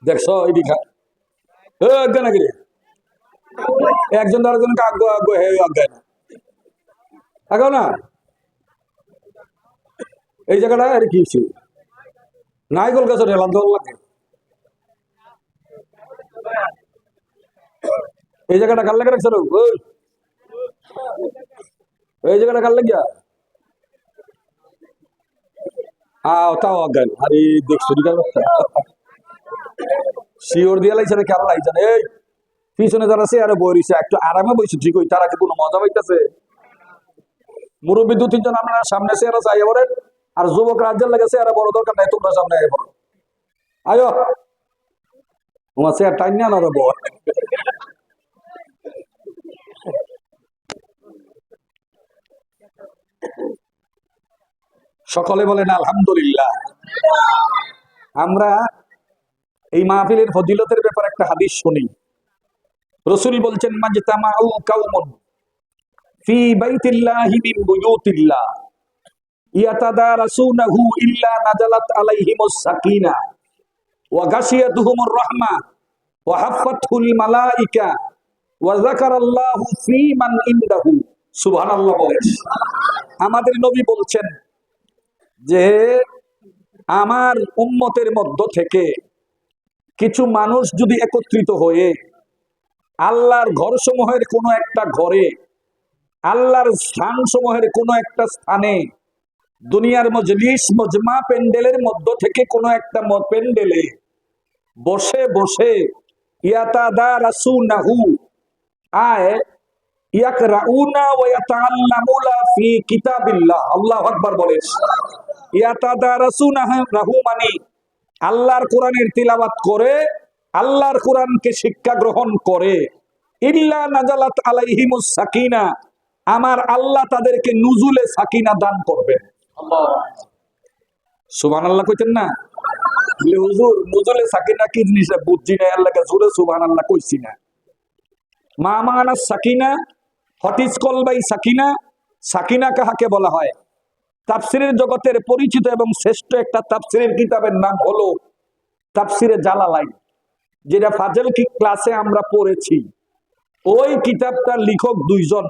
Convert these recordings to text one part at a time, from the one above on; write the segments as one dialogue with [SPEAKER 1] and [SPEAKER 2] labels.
[SPEAKER 1] দেখছো এটি আজ্ঞা নাকি একজন আরেকজনকে আগ্রহ আগ্রহ হে আজ্ঞায় না আগাও না এই জায়গাটা আর কি ছিল নাইকল গাছের এলাম তো লাগে এই জায়গাটা কার লাগে রাখছে এই জায়গাটা কার লাগিয়া তাও আজ্ঞান আরে দেখছো শিওর দিয়ে লাইছে না কেন লাইছে না এই পিছনে যারা আছে আরে বই রয়েছে একটু আরামে বইছে ঠিক ওই তারা কি কোনো মজা পাইতেছে মুরব্বী দু তিনজন আমরা সামনে চেয়ারা চাই এবারে আর যুবক রাজ্যের লেগেছে আর বড় দরকার নাই তোমরা সামনে আয় বলো আয়ো তোমার চেয়ার টাইম নিয়ে না বল সকলে বলেন আলহামদুলিল্লাহ। আমরা এই মাহফিলের ফজিলতের ব্যাপারে একটা হাদিস শুনি। রাসূল বলছেন মাজতামাউ কাউমুন ফি বাইতিল্লাহি মিন বুয়ুতিল্লাহ ইয়াতাদারাসুনাহু ইল্লা নাজালাত আলাইহিমুস সাকিনা ওয়া গাশিয়াতুহুমুর রাহমাহ ওয়া হাফফাতুল মালায়েকা ওয়া যাকারাল্লাহু ফি মান ইনদাহু। সুবহানাল্লাহ বলেন। আমাদের নবী বলছেন যে আমার উম্মতের মধ্য থেকে কিছু মানুষ যদি একত্রিত হয়ে আল্লাহর ঘরসমূহের কোনো একটা ঘরে, আল্লাহর স্থান সমূহের কোনো একটা স্থানে, দুনিয়ার মজলিস মজমা প্যান্ডেলের মধ্য থেকে কোনো একটা প্যান্ডেলে বসে বসে ইয়াতাদারাসুনাহু আয় ইয়াকরাউনা ওয়া ইয়াতাআল্লামুনা ফি কিতাবিল্লাহ। আল্লাহু আকবার বলেন। ইয়াতাদারাসুনাহু মানে আল্লাহর কোরআনের তিলাওয়াত করে, আল্লাহর কোরআনকে শিক্ষা গ্রহণ করে। ইল্লা নাজালাত আলাইহিমুস সাকিনা, আমার আল্লাহ তাদেরকে নুজুলে সাকিনা দান করবেন। সুবহানাল্লাহ কইতেন না? হুজুর নুজুলে সাকিনা কি জিনিস বুঝছি না, আল্লাহকে জোরে সুবহানাল্লাহ কইছি না। মা মানা সাকিনা, হোয়াট ইজ কল বাই সাকিনা? সাকিনা কাহাকে বলা হয়? তাফসিরের জগতের পরিচিত এবং শ্রেষ্ঠ একটা তাফসিরের কিতাবের নাম হলো তাফসিরে জালালাইন, যেটা ফাজল কি ক্লাসে আমরা পড়েছি। ওই কিতাবটার লেখক দুইজন,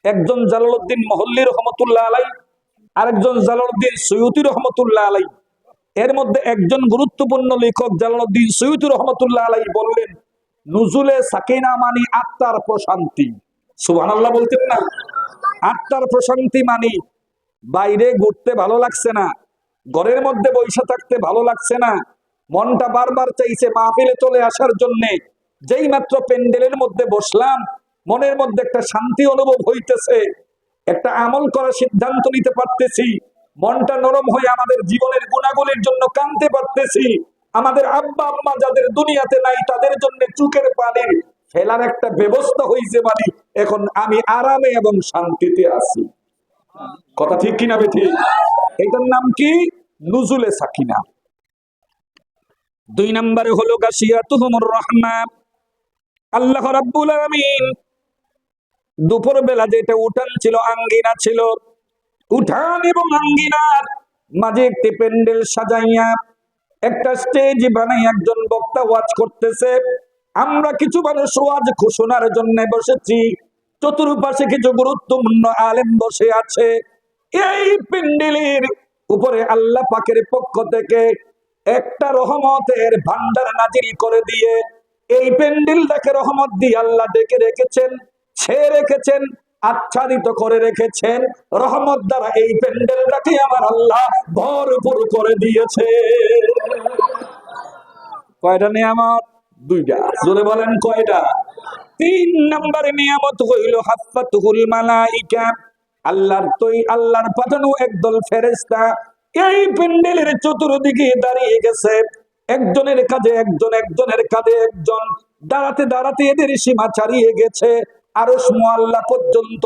[SPEAKER 1] একজন জালালউদ্দিন মহল্লি রহমতুল্লাহ আলাই, আরেকজন জালালউদ্দিন সৈয়ুতি রহমতুল্লাহ আলাই। এর মধ্যে একজন গুরুত্বপূর্ণ লেখক জালালউদ্দিন সৈয়ুতি রহমতুল্লাহ আলাই বললেন নুজুলে সাকিনা মানে আত্মার প্রশান্তি। সুবহানাল্লাহ বলতেন না? আত্মার প্রশান্তি মানে বাইরে ঘুরতে ভালো লাগছে না, ঘরের মধ্যে বসে থাকতে ভালো লাগছে না, মনটা বারবার চাইছে মাহফিলে চলে আসার জন্য। যেই মাত্র প্যান্ডেলের মধ্যে বসলাম মনের মধ্যে একটা শান্তি অনুভব হইতেছে, একটা আমল করার সিদ্ধান্ত নিতে পারতেছি, মনটা নরম হয়ে আমাদের জীবনের গুণাগুলির জন্য কাঁদতে পারতেছি। আমাদের আব্বা আম্মা যাদের দুনিয়াতে নাই তাদের জন্য চোখের পানির ফেলার একটা ব্যবস্থা হয়েছে, মানে এখন আমি আরামে এবং শান্তিতে আছি। কথা ঠিক কিনা বেঠি? এটার নাম কি? নুজুলে সাকিনা। দুই নম্বরে হলো গাশিয়াতুহুমুর রাহমাহ। আল্লাহ রাব্বুল আলামিন দুপুর বেলা যেটা উঠান ছিল, আঙ্গিনা ছিল, উঠান এবং আঙ্গিনার মাঝে একটি প্যান্ডেল সাজাইয়া একটা স্টেজ বানাই একজন বক্তা ওয়াজ করতেছে। আমরা কিছু মানুষ ওয়াজ ঘোষণার জন্য বসেছি, চতুর্পাশে কিছু গুরুত্বপূর্ণ আলেম বসে আছে। এই প্যান্ডেলের উপরে আল্লাহ পাকের পক্ষ থেকে একটা রহমতের ভান্ডার নাজিল করে দিয়ে এই প্যান্ডেলটাকে রহমত দিয়ে আল্লাহ ডেকে রেখেছেন, ছেয়ে রেখেছেন, আচ্ছাদিত করে রেখেছেন। রহমত দ্বারা এই প্যান্ডেলটাকে আমার আল্লাহ ভরপুর করে দিয়েছে। কয়টা নিয়ামত? দুইটা। জোরে বলেন কয়টা? তিন নম্বরে নিয়ামত হইল হাফাতুল মালাইকা। আল্লাহর পাঠানো একদল ফেরেশতা এই প্যান্ডেলের চতুর্দিকে দাঁড়িয়ে গেছে। একজনের কাঁধে একজন, একজনের কাঁধে একজন, দাঁড়াতে দাঁড়াতে এদের সীমা ছাড়িয়ে গেছে আরশ মুআল্লা পর্যন্ত।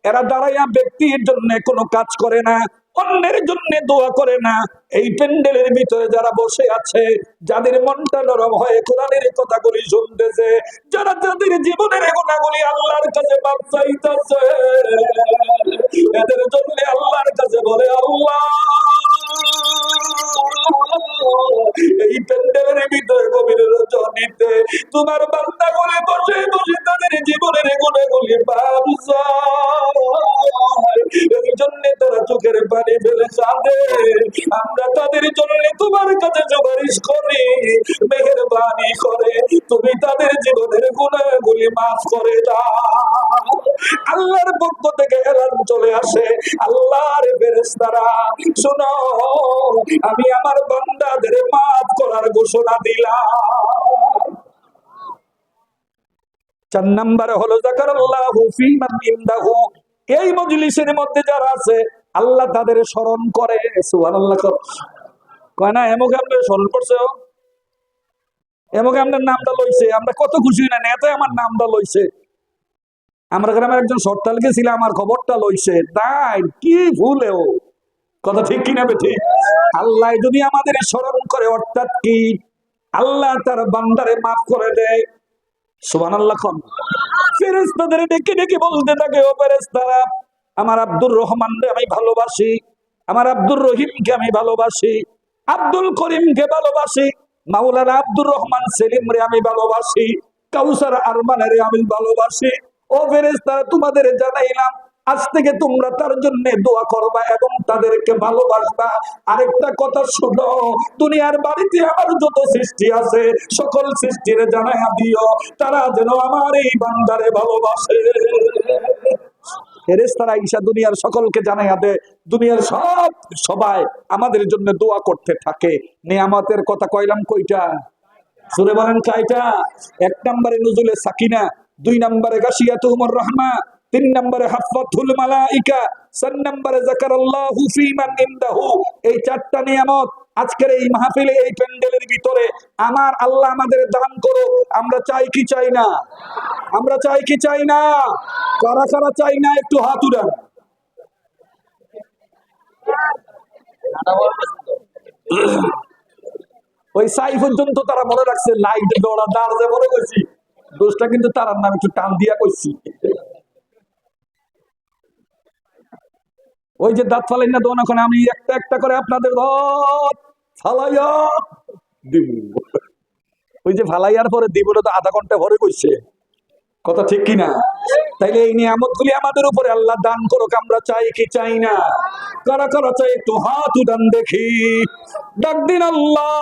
[SPEAKER 1] এরা দাঁড়াইয়া ব্যক্তির জন্য কোনো কাজ করে না, অন্যের জন্য দোয়া করে না। এই প্যান্ডেলের ভিতরে যারা বসে আছে, যাদের মনটা নরম হয়ে কোরআনের কথাগুলি শুনতেছে, যারা যাদের জীবনের গুনাহগুলি আল্লাহর কাছে মাফ চাইতেছে, এদের জন্য আল্লাহর কাছে বলে আল্লাহ এই প্যান্ডেলের ভিতরে গভীর রজনীতে তোমার বান্দা গুলি বসে বসে তাদের জীবনের গুণাগুলি ভাবছে, এই জন্য তারা চোখের পানি ফেলে কাঁদে। আমরা তাদের জন্য তোমার কাছে সুপারিশ করি, মেহেরবানি করে তুমি তাদের জীবনের গুণাগুলি মাফ করে দাও। আল্লাহর পক্ষ থেকে এলান চলে আসে, আল্লাহর ফেরেশতারা শোনো, আমি আমার বান্দাদের মাফ করার ঘোষণা দিলাম। 4 নম্বরে হলো যাকারাল্লাহু ফী মান ইনদাহু, এই মজলিসের মধ্যে যারা আছে আল্লাহ তাদের স্মরণ করে। সুবহানাল্লাহ কয় না, এমকে আমরা স্মরণ করছে, এমকে আপনার নামটা লইছে, আমরা কত খুশি না, নেতা আমার নামটা লইছে। আমরা গ্রামের একজন সরতাল গেছিল, আমার খবরটা লইছে, তাই কি ভুলেও কথা ঠিক কিনা ঠিক। আল্লাহ যদি আমাদের স্মরণ করে, অর্থাৎ কি আল্লাহ তার বান্দারে মাফ করে দেয়। সুবহানাল্লাহ। ফেরেশতাদের ডেকে ডেকে বলতে থাকে, ও ফেরেশতারা, আমার আব্দুর রহমানকে আমি ভালোবাসি, আমার আব্দুর রহিমকে আমি ভালোবাসি, আব্দুল করিমকে ভালোবাসি, মাওলানা আব্দুর রহমান সেলিম রে আমি ভালোবাসি, কাউসার আরমানের আমি ভালোবাসি। ও ফেরেশতারা, তোমাদের জানাইলাম আজ থেকে তোমরা তার জন্য দোয়া করবা এবং তাদেরকে ভালোবাসবা। আরেকটা কথা শুনো, দুনিয়ার বাড়িতে আমার যত সৃষ্টি আছে সকল সৃষ্টির জানাইয়া দিও তারা যেন আমার এই বান্দারে ভালোবাসে। ফেরেশতারা ঈশা দুনিয়ার সকলকে জানাইয়া দে, দুনিয়ার সবাই আমাদের জন্য দোয়া করতে থাকে। নিয়ামতের কথা কইলাম কয়টা? সুরে বলেন কয়টা? 1 নম্বরে নুজুলে সাকিনা, 2 নম্বরে গাশিয়াতুহুমুর রাহমা, 3 নম্বরে হাফাতুল মালাইকা, 4 নম্বরে যাকারাল্লাহু ফী মান ইনদাহু। এই 4টা নিয়ামত আজকের এই মাহফিলে, এই প্যান্ডেলের ভিতরে আমার আল্লাহ আমাদের দান করো। আমরা চাই কি চাই না? আমরা চাই কি চাই না? কারা কারা চাই না একটু হাত উঠান। ওই সাই পর্যন্ত তারা মনে রাখছে, লাইট দৌড়া দাঁড় যে মনে করছি, দোষটা কিন্তু তার নাম একটু টান দিয়া কইছি। ওই যে দাঁত ফালাই না দোন, এখন আমি একটা একটা করে আপনাদের দাঁত ফালাইয়া দিব। ওই যে ফালাইয়ার পরে দিব তো আধা ঘন্টা ভরে কইছে, কথা ঠিক কিনা? তাইলে এই নিয়ামত গুলি আমাদের উপরে আল্লাহ দান করুক। আমরা চাই কি চাই না? কারা কারা চাই একটু হাত উঠান দেখি, ডাক দিন আল্লাহ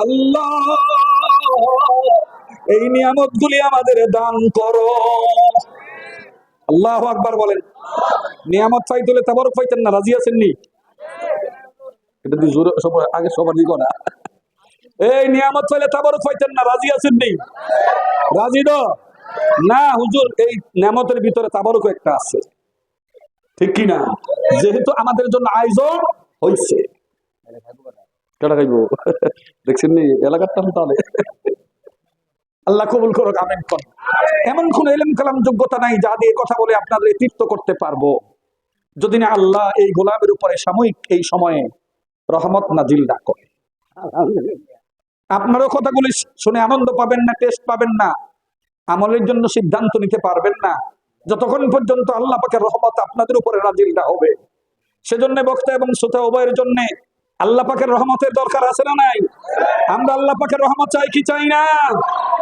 [SPEAKER 1] আল্লাহ, এই নিয়ামত গুলি আমাদের দান করো। আল্লাহু আকবার বলেন। নিয়ামত পাইতে হলে তাবারক পাইতেন না, রাজি আছেন নি? এটা দিয়ে জোরে সবার আগে সবার দিকে না, এই নিয়ামত পাইলে তাবারক পাইতেন না, রাজি আছেন নি? রাজি তো না হুজুর, এই নিয়ামতের ভিতরে তাবারক একটা আছে, ঠিক কি না? যেহেতু আমাদের জন্য আয়োজন হইছে, কেডা খাইব দেখছেন নি এলাকার টান তাহলে। আল্লাহ কবুল করুক, আমিন কোন। এমন কোন ইলম কালাম যোগ্যতা নাই যা দিয়ে কথা বলে আপনাদের তৃপ্ত করতে পারবো, যদি না আল্লাহ এই গোলামের উপরে সাময়িক এই সময়ে রহমত নাজিল না করে। আপনারও কথাগুলি শুনে আনন্দ পাবেন না, টেস্ট পাবেন না, আমলের জন্য সিদ্ধান্ত নিতে পারবেন না যতক্ষণ পর্যন্ত আল্লাহ পাকের রহমত আপনাদের উপরে নাজিল না হবে। সেজন্য বক্তা এবং শ্রোতা উভয়ের জন্য আল্লাহ পাকের রহমতের দরকার আছে না নাই? আমরা আল্লাহ পাকের রহমত চাই কি চাই না?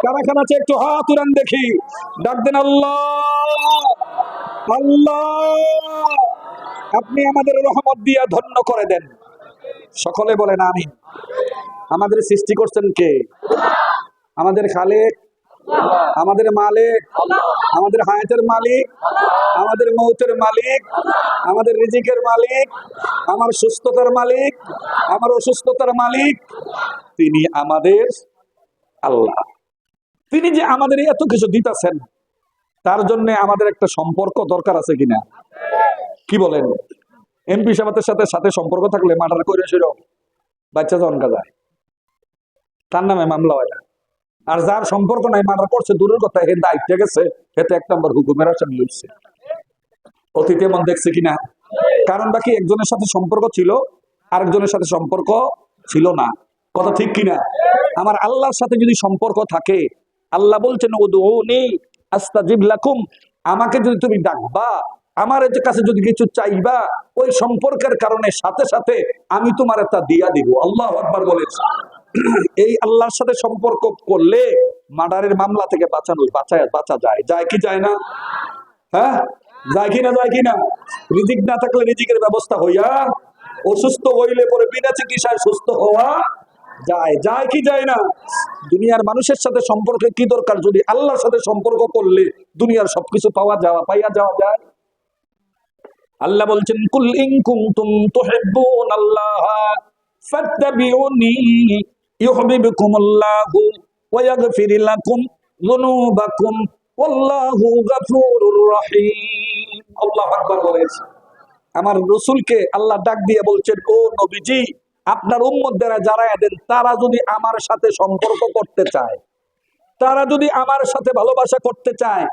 [SPEAKER 1] কারা কারা চাই একটু হাত উড়ান দেখি, ডাক দেন আল্লাহ আল্লাহ, আপনি আমাদের রহমত দিয়া ধন্য করে দেন। সকলে বলেন আমিন। আমাদের সৃষ্টি করছেন কে? আমাদের খালেক, আমাদের মালিক, আমাদের হায়াতের মালিক, আমাদের মৌতের মালিক, আমাদের রিজিকের মালিক, আমার সুস্থতার মালিক, আমার অসুস্থতার মালিক, তিনি আমাদের আল্লাহ। তিনি যে আমাদের এত কিছু দিতেছেন, তার জন্য আমাদের একটা সম্পর্ক দরকার আছে কিনা? কি বলেন? এমপি সাহেবের সাথে সাথে সম্পর্ক থাকলে মার্ডার করে সেরকম বাচ্চা জনকা যায়, তার নামে মামলা হয় না। আর যার সম্পর্ক নাই, মার্ডার করছে দূরের কথা, হে দায়িত্বে গেছে, হেতে 1 নম্বর হুকুমের আসামি হচ্ছে। অতীতে মন দেখছে কিনা? কারণ বাকি একজনের সাথে সম্পর্ক ছিল, আরেকজনের সাথে সম্পর্ক ছিল না, কথা ঠিক কিনা? আমার আল্লাহর সাথে যদি সম্পর্ক থাকে, আল্লাহ বলছেন উদউনি আস্তাজিব লাকুম, আমাকে যদি তুমি ডাকবা আমার কাছে যদি কিছু চাইবা, ওই সম্পর্কের কারণে সাথে সাথে আমি তোমার তা দিয়া দিব। আল্লাহু আকবার বলেছে। এই আল্লাহর সাথে সম্পর্ক করলে মার্ডারের মামলা থেকে বাঁচা যায়। যায় কি যায় না? হ্যাঁ, যায় কিনা? যায় কিনা? রিজিক না থাকলে রিজিকের ব্যবস্থা হইয়া, অসুস্থ হইলে পরে বিনা চিকিৎসায় সুস্থ হওয়া যায়। যায় কি যায় না? দুনিয়ার মানুষের সাথে সম্পর্কে কি দরকার, যদি আল্লাহর সাথে সম্পর্ক করলে দুনিয়ার সবকিছু পাইয়া যাওয়া যায়। আল্লাহ বলছেন, কুল ইন কুনতুম তুহিব্বুনাল্লাহ ফাত্তাবিউনি ইউহিব্বুকুমুল্লাহু ওয়া ইয়াগফির লাকুম যুনুবাকুম ওয়াল্লাহু গফুরুর রহিম। আল্লাহু আকবার বলেছে। আমার রাসূলকে আল্লাহ ডাক দিয়ে বলছেন, ও নবীজি, আপনার উম্মত দ্বারা জানায়া দেন, তারা যদি আমার সাথে সম্পর্ক করতে চায়, তারা যদি আমার সাথে ভালোবাসা করতে চায়,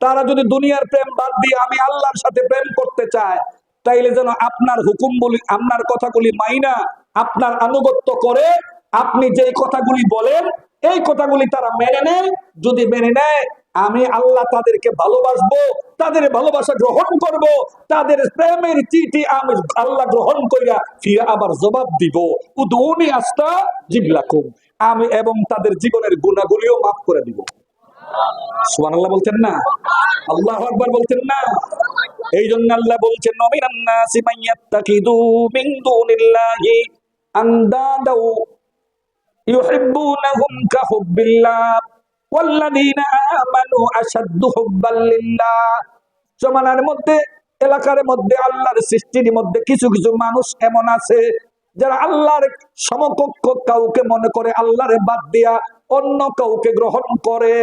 [SPEAKER 1] তারা যদি দুনিয়ার প্রেম বাদ দিয়ে আমি আল্লাহর সাথে প্রেম করতে চায়, তাইলে যেন আপনার হুকুম বলি, আপনার কথাগুলি মাইনা আপনার আনুগত্য করে আপনি যে কথাগুলি বলেন এই কথাগুলি তারা মেনে নেয়। যদি মেনে নেয়, আমি আল্লাহ তাদেরকে ভালোবাসবো, তাদের ভালোবাসা গ্রহণ করব, তাদের প্রেমের চিঠি আমি আল্লাহ গ্রহণ কইরা ফিরে আবার জবাব দিব, উদউনি আস্তাজিব লাকুম, আমি এবং তাদের জীবনের গুনাহগুলিও মাফ করে দিব। সুবহানাল্লাহ বলতেন না? আল্লাহু আকবার বলতেন না? এই জন্য আল্লাহ বলছেন, মিনান নাসি মাইয়াত্তাকিদু মিন দুনিল্লাহি আনদাদাউ ইউহিব্বুনাহুম কাহুব্বিল্লাহ ওয়াল্লাযীনা আমানু আশাদ্দু হুব্বাল লিল্লাহ। জমানার মধ্যে, এলাকার মধ্যে, আল্লাহর সৃষ্টির মধ্যে কিছু কিছু মানুষ এমন আছে যারা আল্লাহর সমকক্ষ কাউকে মনে করে, আল্লাহরে বাদ দিয়া অন্য কাউকে গ্রহণ করে।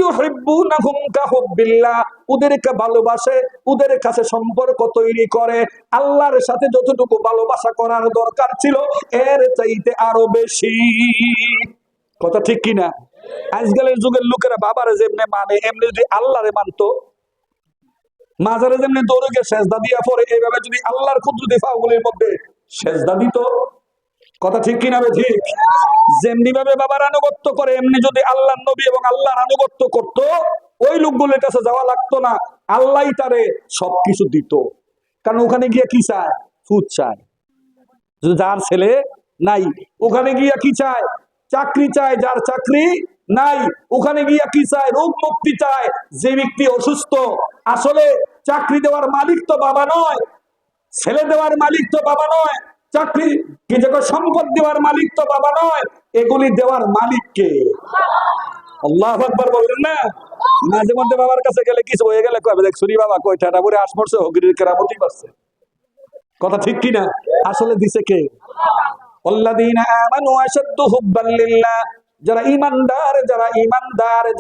[SPEAKER 1] ইউহিব্বুনাহুম কাহুব্বিল্লাহ, ওদেরকে ভালোবাসে, ওদের কাছে সম্পর্ক তৈরি করে, আল্লাহর সাথে যতটুকু ভালোবাসা করার দরকার ছিল এর চাইতে আরো বেশি। কথা ঠিক কিনা? আজকালের যুগের লোকেরা বাবারে যেমনে মানে, এমনি যদি আল্লাহরে মানতো, মাজারে যেমনি দৌড়ে গিয়ে সেজদা দিয়া পরে, এইভাবে যদি আল্লাহর কুদরতি ফাগুলির মধ্যে সেজদা দিত। কথা ঠিক কিনা? ঠিক। যেমনি ভাবে বাবার আনুগত্য করে, এমনি যদি আল্লাহর নবী এবং আল্লাহর আনুগত্য করত, ওই লোকগুলোর কাছে যাওয়া লাগতো না, আল্লাহই তারে সবকিছু দিত। কারণ ওখানে গিয়ে কি চায়? সুদ চায়। যার ছেলে নাই ওখানে গিয়া কি চায়? চাকরি চায়। যার চাকরি নাই ওখানে গিয়া কি চায়? রোগ মুক্তি চায়। যে ব্যক্তি অসুস্থ, আসলে চাকরি দেওয়ার মালিক তো বাবা নয়, ছেলে দেওয়ার মালিক তো বাবা নয়, চাকরি কি দেখো সম্পদ দেওয়ার মালিক তো বাবা নয়, এগুলি দেওয়ার মালিক কে? আল্লাহু আকবার বললেন না? মাঝে মধ্যে বাবার কাছে গেলে কিছু হয়ে গেলে কবে দেখ সুরি বাবা কই ঠাটা করে আশ পড়ছে, হগিরির কেরামতি পাচ্ছে। কথা ঠিক কিনা? আসলে দিছে কে? আল্লাযীনা আমানু আশাদ্দু হুব্বাল লিল্লাহ, যারা ঈমানদার,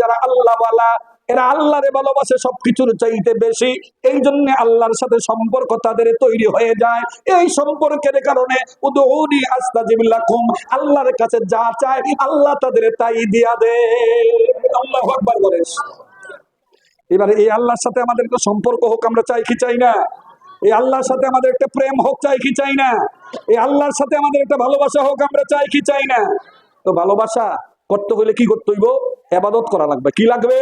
[SPEAKER 1] যারা আল্লাহওয়ালা, এরা আল্লাহরে ভালোবাসে সবকিছুর চাইতে বেশি। এই জন্য আল্লাহর সাথে সম্পর্ক তাদের তৈরি হয়ে যায়। এই সম্পর্কের কারণে উদউনি আস্তাজিব লাকুম, আল্লাহর কাছে যা চায় আল্লাহ তাদের তাই দিয়া দেয়। আল্লাহু আকবার বলেন। এবারে এই আল্লাহর সাথে আমাদের একটা সম্পর্ক হোক, আমরা চাই কি চাই না? এই আল্লাহর সাথে আমাদের একটা প্রেম হোক, চাই কি চাই না? এই আল্লাহর সাথে আমাদের একটা ভালোবাসা হোক, আমরা চাই কি চাই না? তো ভালোবাসা করতে হইলে কি করতে হইব? ইবাদত করা লাগবে। কি লাগবে?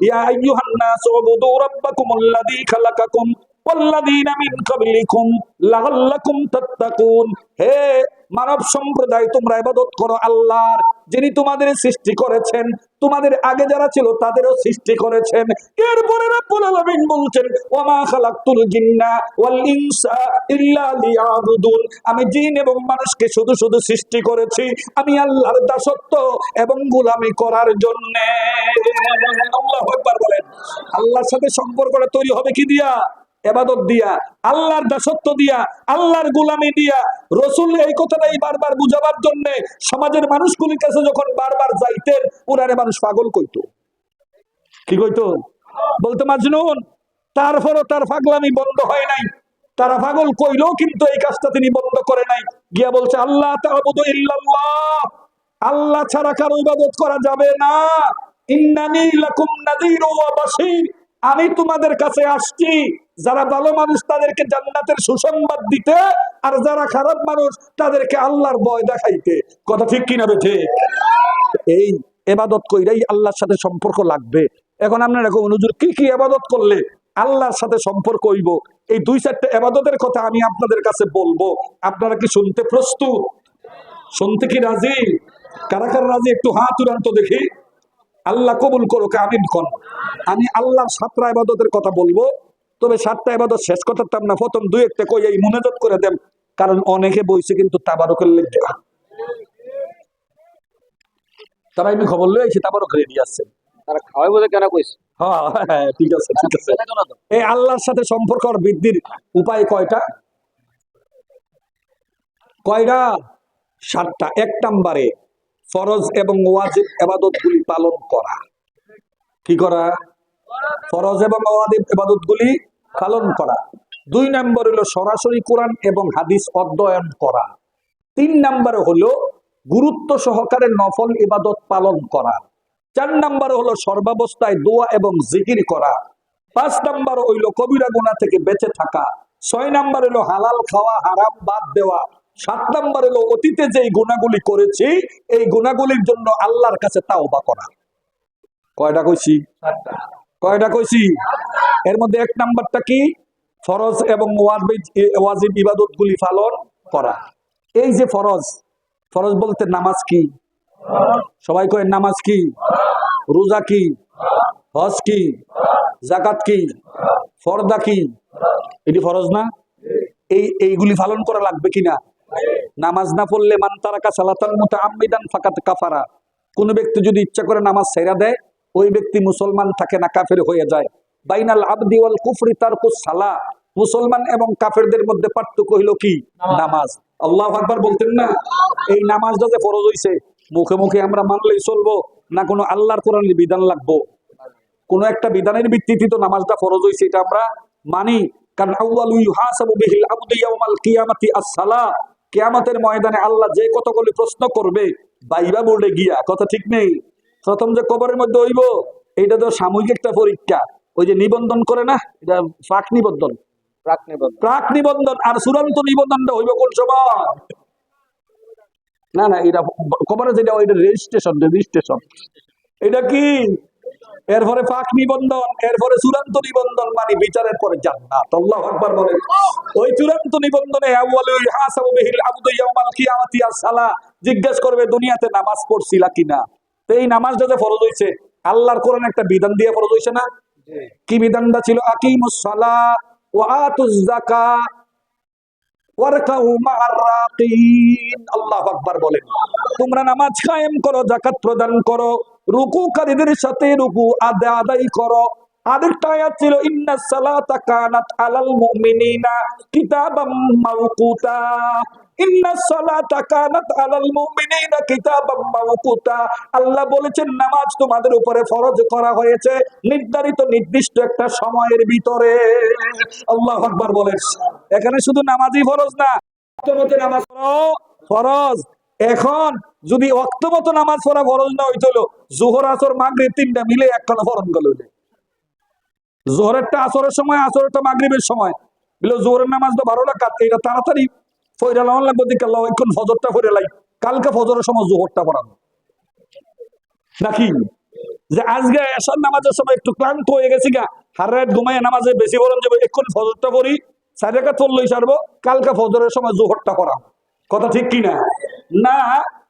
[SPEAKER 1] ইয়া আইয়ুহান নাসু উবুদু রাব্বাকুমুল্লাযী খালাকাকুম ওয়াল্লাযীনা মিন ক্বাবলিকুম লাআল্লাকুম তাত্তাকুন। হে মানব সম্প্রদায়, তোমরা ইবাদত করো আল্লাহর, যিনি তোমাদের সৃষ্টি করেছেন, তোমাদের আগে যারা ছিল তাদেরও সৃষ্টি করেছেন। এরপরে রব্বুল আলামিন বলছেন, ওয়া মা খালাকতুল জিন্না ওয়াল ইনসা ইল্লা লিয়াবুদুন, আমি জিন এবং মানুষকে শুধু শুধু সৃষ্টি করেছি আমি আল্লাহর দাসত্ব এবং গোলামি করার জন্য। আল্লাহু আকবার বলেন। আল্লাহর সাথে সম্পর্কটা তৈরি হবে কি দিয়া? ইবাদত দিয়া, আল্লাহর দাসত্ব দিয়া, আল্লাহর গোলামি দিয়া। রাসূল এই কথাটাই বারবার বুঝাবার জন্য সমাজের মানুষগুলির কাছে যখন বারবার যাইতেন, ওনারে মানুষ পাগল কইতো। কি কইতো? বলতো মাজনুন। তারপরও তার পাগলামি বন্ধ হয় নাই। তারা পাগল কইলো কিন্তু এই কাজটা তিনি বন্ধ করে নাই। গিয়া বলছে, আল্লাহ তা'বুদু ইল্লাল্লাহ, আল্লাহ ছাড়া কারো ইবাদত করা যাবে না। ইন্নানী লাকুম নাযীরু ওয়া বাশীর, আমি তোমাদের কাছে আসছি যারা ভালো মানুষ তাদেরকে জান্নাতের সুসংবাদ দিতে, আর যারা খারাপ মানুষ তাদেরকে আল্লাহর ভয় দেখাইতে। কথা ঠিক কিনা বেঠে? এই ইবাদত কইরাই আল্লাহর সাথে সম্পর্ক লাগবে। এখন আপনারা কোন হুজুর কি কি ইবাদত করলে আল্লাহর সাথে সম্পর্ক হইব। এই 2-4টা ইবাদতের কথা আমি আপনাদের কাছে বলবো, আপনারা কি শুনতে প্রস্তুত? শুনতে কি রাজি? কারা কারা রাজি একটু হাত উড়ান তো দেখি। আল্লাহ কবুল করুক, আমিন কোন। আমি আল্লাহর 7টা ইবাদতের কথা বলবো, তবে 7টা ইবাদত শেষ করতাম না, প্রথম 2-1টা কই এই মুনাজাত করে দেন, কারণ অনেকে বইছে কিন্তু তাবারকের লেগে। তারা আমি খবর লই আইছি তাবারক রেডি আছে,
[SPEAKER 2] তারা খাওয়াই বলে কেন কইছে?
[SPEAKER 1] হ্যাঁ ঠিক আছে ঠিক আছে। এই আল্লাহর সাথে সম্পর্ক বৃদ্ধির উপায় কয়টা? কয়টা? 7টা। 1 নম্বরে ফরজ এবং ওয়াজিব ইবাদতগুলি পালন করা। কি করা? ফরজ এবং ওয়াজিব ইবাদতগুলি পালন করা। 2 নম্বর হলো সরাসরি কোরআন এবং হাদিস অধ্যয়ন করা। 3 নম্বরে হলো গুরুত্ব সহকারে নফল ইবাদত পালন করা। 4 নম্বর হলো সর্বাবস্থায় দোয়া এবং জিকির করা। 5 নম্বর হইল কবিরা গুনাহ থেকে বেঁচে থাকা। 6 নম্বর হলো হালাল খাওয়া, হারাম বাদ দেওয়া। 7 নম্বর হলো অতীতে যে গুনাহগুলি করেছি এই গুনাহগুলির জন্য আল্লাহর কাছে তাওবা করা। কয়টা কইছি? কয়টা কইছি? এর মধ্যে 1 নাম্বারটা কি? ফরজ এবং ওয়াজিব ইবাদতগুলি পালন করা। এই যে ফরজ, ফরজ বলতে নামাজ কি? সবাই কয় নামাজ কি? রোজা কি? হজ কি? যাকাত কি? ফরদা কি? এটি ফরজ না? এইগুলি পালন করা লাগবে কিনা? নামাজ না পড়লে মান তারাকা সালাতান মুতাআম্মিদান ফাকাত কাফারা। কোন ব্যক্তি যদি ইচ্ছা করে নামাজ ছেড়ে দেয়, ওই ব্যক্তি মুসলমান থাকে না, কাফের হয়ে যায়। বাইনাল আবদি ওয়াল কুফরি তারকুস সালাহ। মুসলমান এবং কাফেরদের মধ্যে পার্থক্য হইল কি? নামাজ। আল্লাহু আকবার বলতেন না? এই নামাজটা যে ফরজ হইছে, মুখে মুখে আমরা মানলেই চলবো না কোনো আল্লাহর কোরআনের বিধান লাগবো? কোন একটা বিধানের ভিত্তিতে তো নামাজটা ফরজ হইছে, এটা আমরা মানি। কারণ আউয়ালু ইউহাসাবু বিহিল আবদু ইয়াউমাল কিয়ামাতি আস-সালাহ। কিয়ামতের ময়দানে আল্লাহ যে কতগুলি প্রশ্ন করবে বাইবা বোর্ডে গিয়া, কথা ঠিক নেই? প্রথম যে কবরের মধ্যে হইব, এইটা তো সাময়িক একটা পরীক্ষা। ওই যে নিবন্ধন করে না, এটা প্রাক নিবন্ধন, প্রাক নিবন্ধন। আর চূড়ান্ত নিবন্ধনটা হইব কোন সময়? না না, এটা কবরে যেটা ওইটা রেজিস্ট্রেশন। এটা কি? এরপরে পাক নিবন্ধন, এরপরে চূড়ান্ত নিবন্ধন, মানে বিচারের পরে জান্নাত। আল্লাহু আকবার বলেন। ওই চূড়ান্ত নিবন্ধনে আউয়ালু ইউহাসাবু বিহিল আবদু ইয়াউমাল কিয়ামাতি আস-সালাহ, জিজ্ঞেস করবে দুনিয়াতে নামাজ পড়ছিলা কিনা। তো এই নামাজটা যে ফরজ হইছে, আল্লাহর কোরআনে একটা বিধান দিয়ে ফরজ হইছে না? কি বিধানটা ছিল? আকিমুস সালাহ ওয়া আতুজ যাকাত ওয়ারকাউ মা'আর রাকিন। আল্লাহু আকবার বলেন। তোমরা নামাজ কায়েম করো, যাকাত প্রদান করো, রুকুকারীদের সাথে রুকু আদায় করো। আরেকটা আয়াত ছিল ইন্নাস সালাতা কানাত আলাল মুমিনিনা কিতাবাম মাওকুতা। ইন্নাস সালাতা কানাত আলাল মুমিনিনা কিতাবাম মাওকুতা। আল্লাহ বলেছেন নামাজ তোমাদের উপরে ফরজ করা হয়েছে নির্ধারিত নির্দিষ্ট একটা সময়ের ভিতরে। আল্লাহু আকবার বলেন। এখানে শুধু নামাজই ফরজ না, ওয়াক্তমতো নামাজ পড়াও ফরজ। এখন যদি ওয়াক্তমতো নামাজ পড়া ফরজ না হইতো, যোহর আসর মাগরিব 3টা মিলে একখানা ফরজ গেল। জোহরেরটা আসরের সময়, আসরেরটা মাগরিবের সময়। বলে জোহরের নামাজ তো 12 রাকাত, এটা তাড়াতাড়ি ফয়রা লাগান লাগবে, দিকে আল্লাহ এখন ফজরটা ফয়রা লাই, কালকে ফজরের সময় জোহরটা পড়ানো নাকি? যে আজকে এশার নামাজের সময় একটু ক্লান্ত হয়ে গেছি গা, হারাত ঘুমায় নামাজে বেশি বরং যাবে, এখন ফজরটা পড়ি 4 রাকাত পড়লেই সারবো, কালকে ফজরের সময় জোহরটা করা। কথা ঠিক কিনা? না,